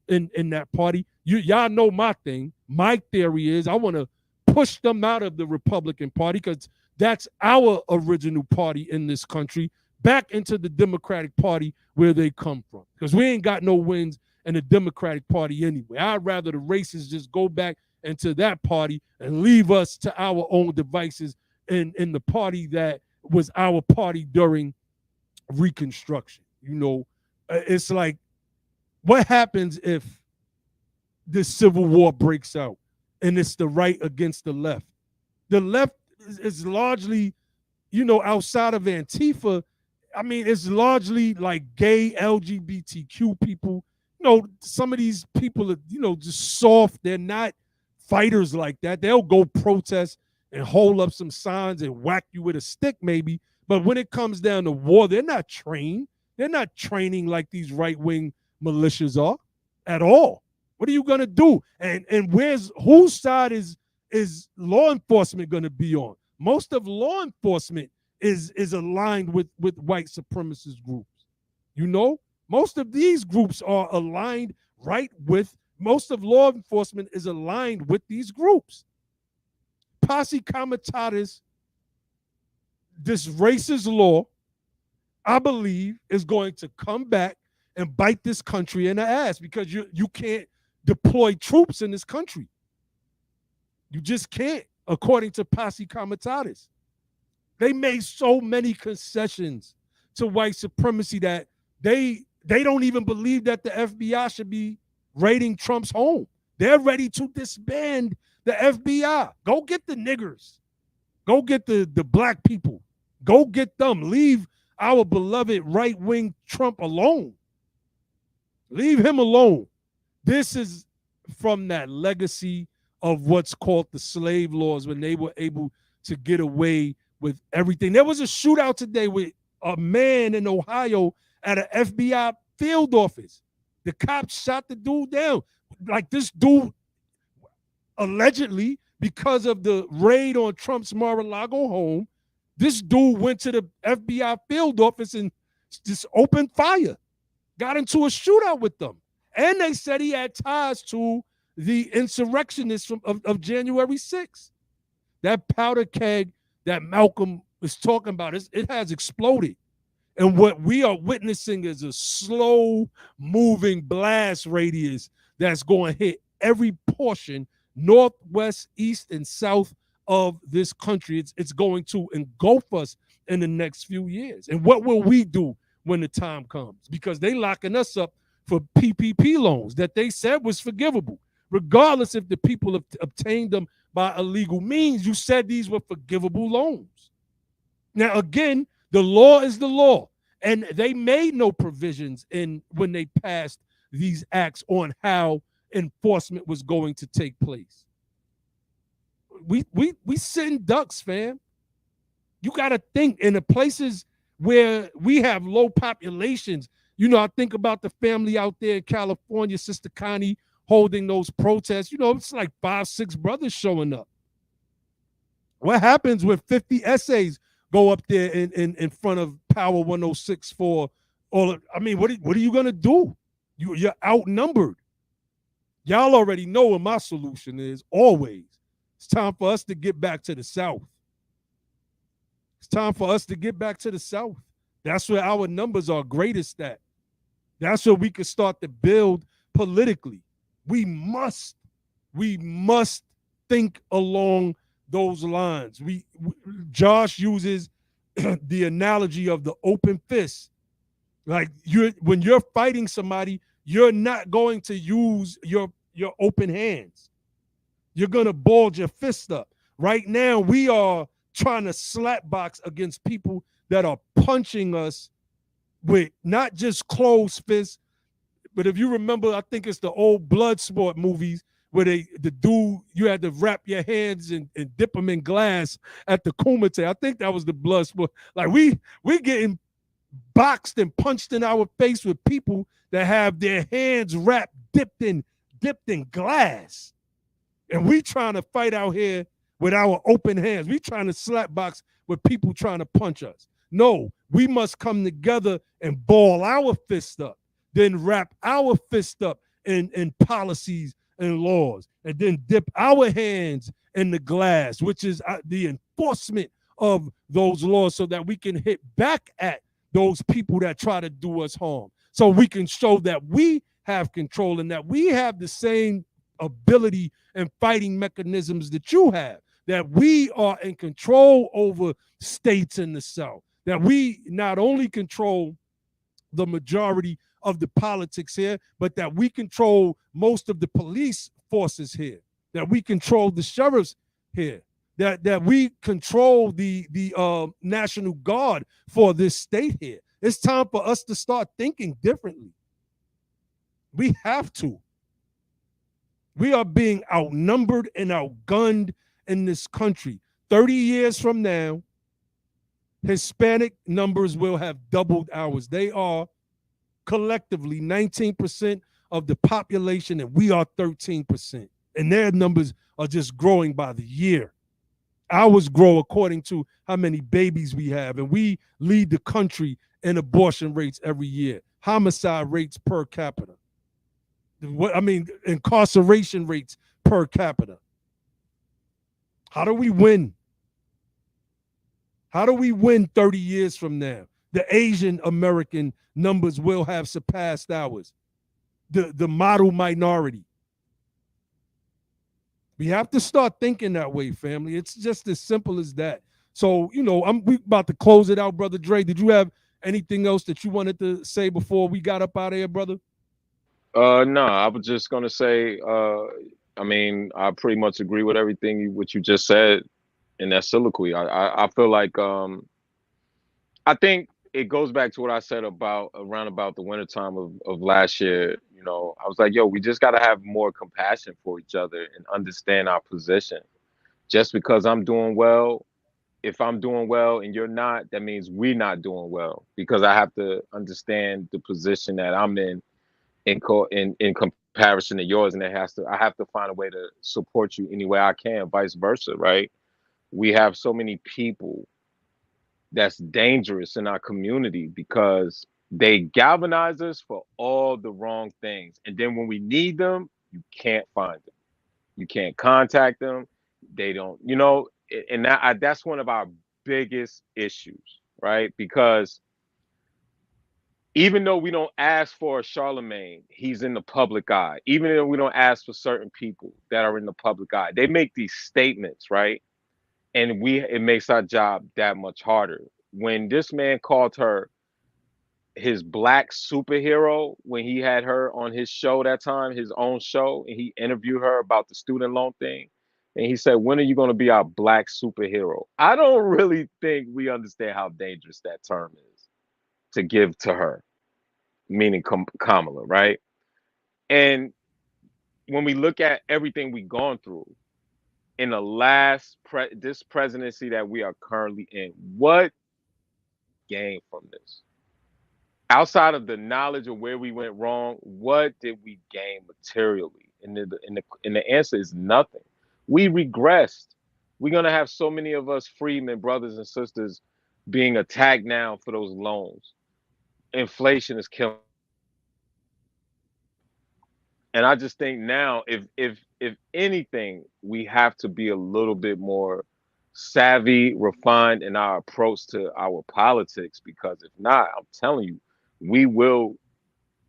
A: in that party. Y'all know my thing. My theory is I want to push them out of the Republican Party, because that's our original party in this country, back into the Democratic Party where they come from. Because we ain't got no wins in the Democratic Party anyway. I'd rather the racists just go back into that party and leave us to our own devices in the party that was our party during Reconstruction. You know, it's like, what happens if this civil war breaks out and it's the right against the left? The left is largely, you know, outside of Antifa, I mean, it's largely like gay LGBTQ people. You know, some of these people are, you know, just soft. They're not fighters like that. They'll go protest and hold up some signs and whack you with a stick maybe. But when it comes down to war, they're not trained. They're not training like these right-wing militias are at all. What are you going to do? And whose side is law enforcement going to be on? Most of law enforcement is aligned with white supremacist groups. You know, most of these groups are aligned right with, most of law enforcement is aligned with these groups. Posse Comitatus, this racist law, I believe, is going to come back and bite this country in the ass, because you can't deploy troops in this country. You just can't, according to Posse Comitatus. They made so many concessions to white supremacy that they don't even believe that the FBI should be raiding Trump's home. They're ready to disband the FBI. Go get the niggers. Go get the black people. Go get them. Leave our beloved right-wing Trump alone. Leave him alone. This is from that legacy of what's called the slave laws, when they were able to get away with everything. There was a shootout today with a man in Ohio at an FBI field office. The cops shot the dude down. Like, this dude, allegedly, because of the raid on Trump's Mar-a-Lago home, this dude went to the FBI field office and just opened fire, got into a shootout with them. And they said he had ties to the insurrectionists of January 6th. That powder keg that Malcolm was talking about, it has exploded. And what we are witnessing is a slow-moving blast radius that's going to hit every portion, northwest, east, and south of this country. It's going to engulf us in the next few years. And what will we do when the time comes? Because they locking us up for PPP loans that they said was forgivable, regardless if the people have obtained them by illegal means. You said these were forgivable loans. Now, again, the law is the law, and they made no provisions when they passed these acts on how enforcement was going to take place. We sitting ducks, fam. You got to think, in the places where we have low populations. You know, I think about the family out there in California, Sister Connie, holding those protests. You know, it's like 5-6 brothers showing up. What happens when 50 essays go up there in front of Power 106 for all? I mean, what are you gonna do? You're outnumbered. Y'all already know what my solution is. Always, it's time for us to get back to the South. It's time for us to get back to the South. That's where our numbers are greatest at. That's where we can start to build politically. We must think along those lines. Josh uses the analogy of the open fist. Like, when you're fighting somebody, you're not going to use your open hands. You're going to bulge your fist up. Right now, we are trying to slap box against people that are punching us with not just closed fists, but if you remember, I think it's the old Bloodsport movies where the dude, you had to wrap your hands and dip them in glass at the Kumite. I think that was the Bloodsport. Like we getting boxed and punched in our face with people that have their hands wrapped, dipped in glass. And we trying to fight out here with our open hands. We trying to slap box with people trying to punch us. No, we must come together and ball our fists up, then wrap our fist up in policies and laws, and then dip our hands in the glass, which is the enforcement of those laws, so that we can hit back at those people that try to do us harm. So we can show that we have control and that we have the same ability and fighting mechanisms that you have, that we are in control over states in the South, that we not only control the majority of the politics here, but that we control most of the police forces here, that we control the sheriffs here, that we control the National Guard for this state here. It's time for us to start thinking differently. We have to. We are being outnumbered and outgunned in this country. 30 years from now, Hispanic numbers will have doubled ours. They are collectively 19% of the population, and we are 13%. And their numbers are just growing by the year. Ours grow according to how many babies we have, and we lead the country in abortion rates every year, homicide rates per capita. Incarceration rates per capita. How do we win? How do we win 30 years from now? The Asian American numbers will have surpassed ours. The model minority. We have to start thinking that way, family. It's just as simple as that. So, we about to close it out, Brother Dre. Did you have anything else that you wanted to say before we got up out of here, brother?
G: No, I was just gonna say, I pretty much agree with everything what you just said in that soliloquy. I feel like I think it goes back to what I said around about the wintertime of last year. I was like, yo, we just gotta have more compassion for each other and understand our position. Just because I'm doing well, if I'm doing well and you're not, that means we're not doing well, because I have to understand the position that I'm in comparison to yours, and I have to find a way to support you any way I can, vice versa, right? We have so many people that's dangerous in our community because they galvanize us for all the wrong things, and then when we need them, you can't find them, you can't contact them, they don't, and that's one of our biggest issues, right? Because even though we don't ask for Charlemagne, he's in the public eye. Even though we don't ask for certain people that are in the public eye, they make these statements, right? And it makes our job that much harder. When this man called her his black superhero, when he had her on his show that time, his own show, and he interviewed her about the student loan thing, and he said, "When are you going to be our black superhero?" I don't really think we understand how dangerous that term is to give to her, meaning Kamala, right? And when we look at everything we've gone through in the this presidency that we are currently in, what gain from this? Outside of the knowledge of where we went wrong, what did we gain materially? And the answer is nothing. We regressed. We're gonna have so many of us freedmen, brothers and sisters, being attacked now for those loans. Inflation is killing. And I just think now, if anything, we have to be a little bit more savvy, refined in our approach to our politics, because if not, I'm telling you, we will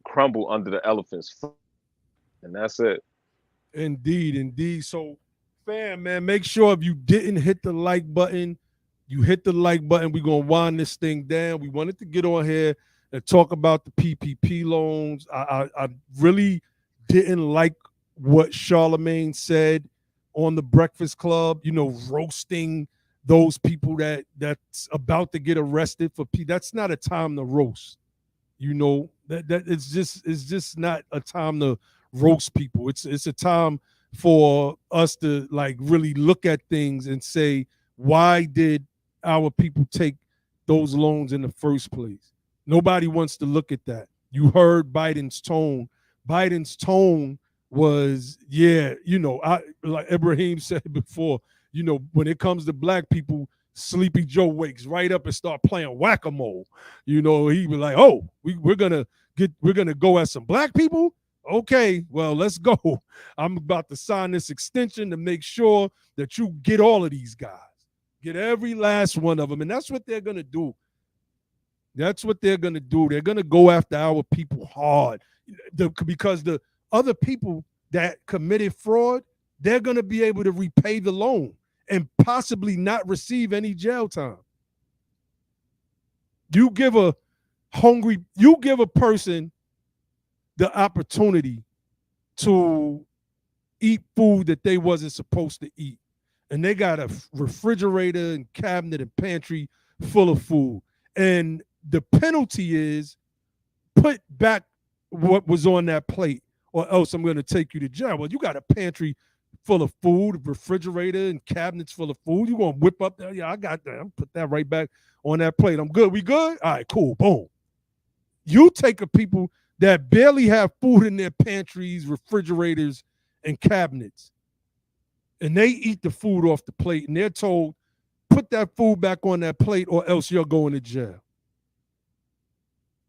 G: crumble under the elephant's foot. And that's it.
A: Indeed. So, fam, man, make sure if you didn't hit the like button, you hit the like button. We're going to wind this thing down. We wanted to get on here and talk about the PPP loans. I really didn't like what Charlemagne said on the Breakfast Club, roasting those people that's about to get arrested for that's not a time to roast. You know, that it's just not a time to roast people. It's a time for us to like really look at things and say, why did our people take those loans in the first place? Nobody wants to look at that. You heard Biden's tone. Biden's tone was, yeah, you know, like Ibrahim said before, you know, when it comes to black people, Sleepy Joe wakes right up and start playing whack-a-mole. You know, he was like, oh, we're gonna go at some black people. Okay, well, let's go. I'm about to sign this extension to make sure that you get all of these guys. Get every last one of them. And that's what they're gonna do. That's what they're gonna do. They're gonna go after our people hard. Because the other people that committed fraud, they're gonna be able to repay the loan and possibly not receive any jail time. You give a person the opportunity to eat food that they wasn't supposed to eat, and they got a refrigerator and cabinet and pantry full of food, and the penalty is put back what was on that plate, or else I'm going to take you to jail. Well, you got a pantry full of food, refrigerator and cabinets full of food. You gonna whip up there? Yeah, I got that. I'm put that right back on that plate. I'm good. We good? All right, cool. Boom. You take a people that barely have food in their pantries, refrigerators, and cabinets, and they eat the food off the plate, and they're told, put that food back on that plate or else you're going to jail.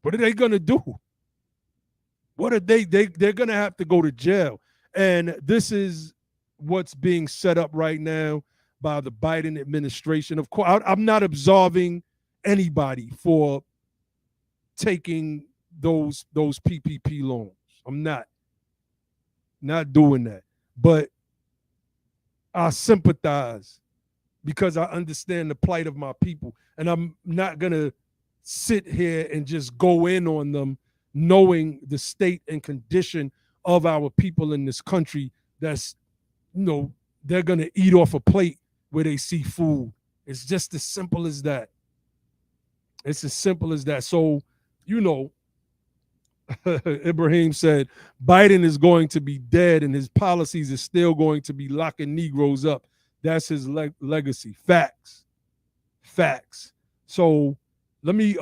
A: What are they gonna do? What are they're gonna have to go to jail. And this is what's being set up right now by the Biden administration. Of course, I'm not absolving anybody for taking those PPP loans. I'm not doing that. But I sympathize because I understand the plight of my people. And I'm not going to sit here and just go in on them knowing the state and condition of our people in this country. That's, you know, they're going to eat off a plate where they see food. It's just as simple as that. It's as simple as that. So, you know, Ibrahim said Biden is going to be dead and his policies is still going to be locking Negroes up. That's his legacy. Facts. So let me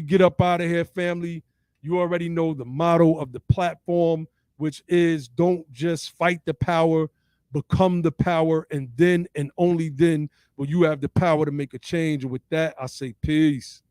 A: get up out of here, family. You already know the motto of the platform, which is don't just fight the power, become the power, and then and only then will you have the power to make a change. And with that, I say peace.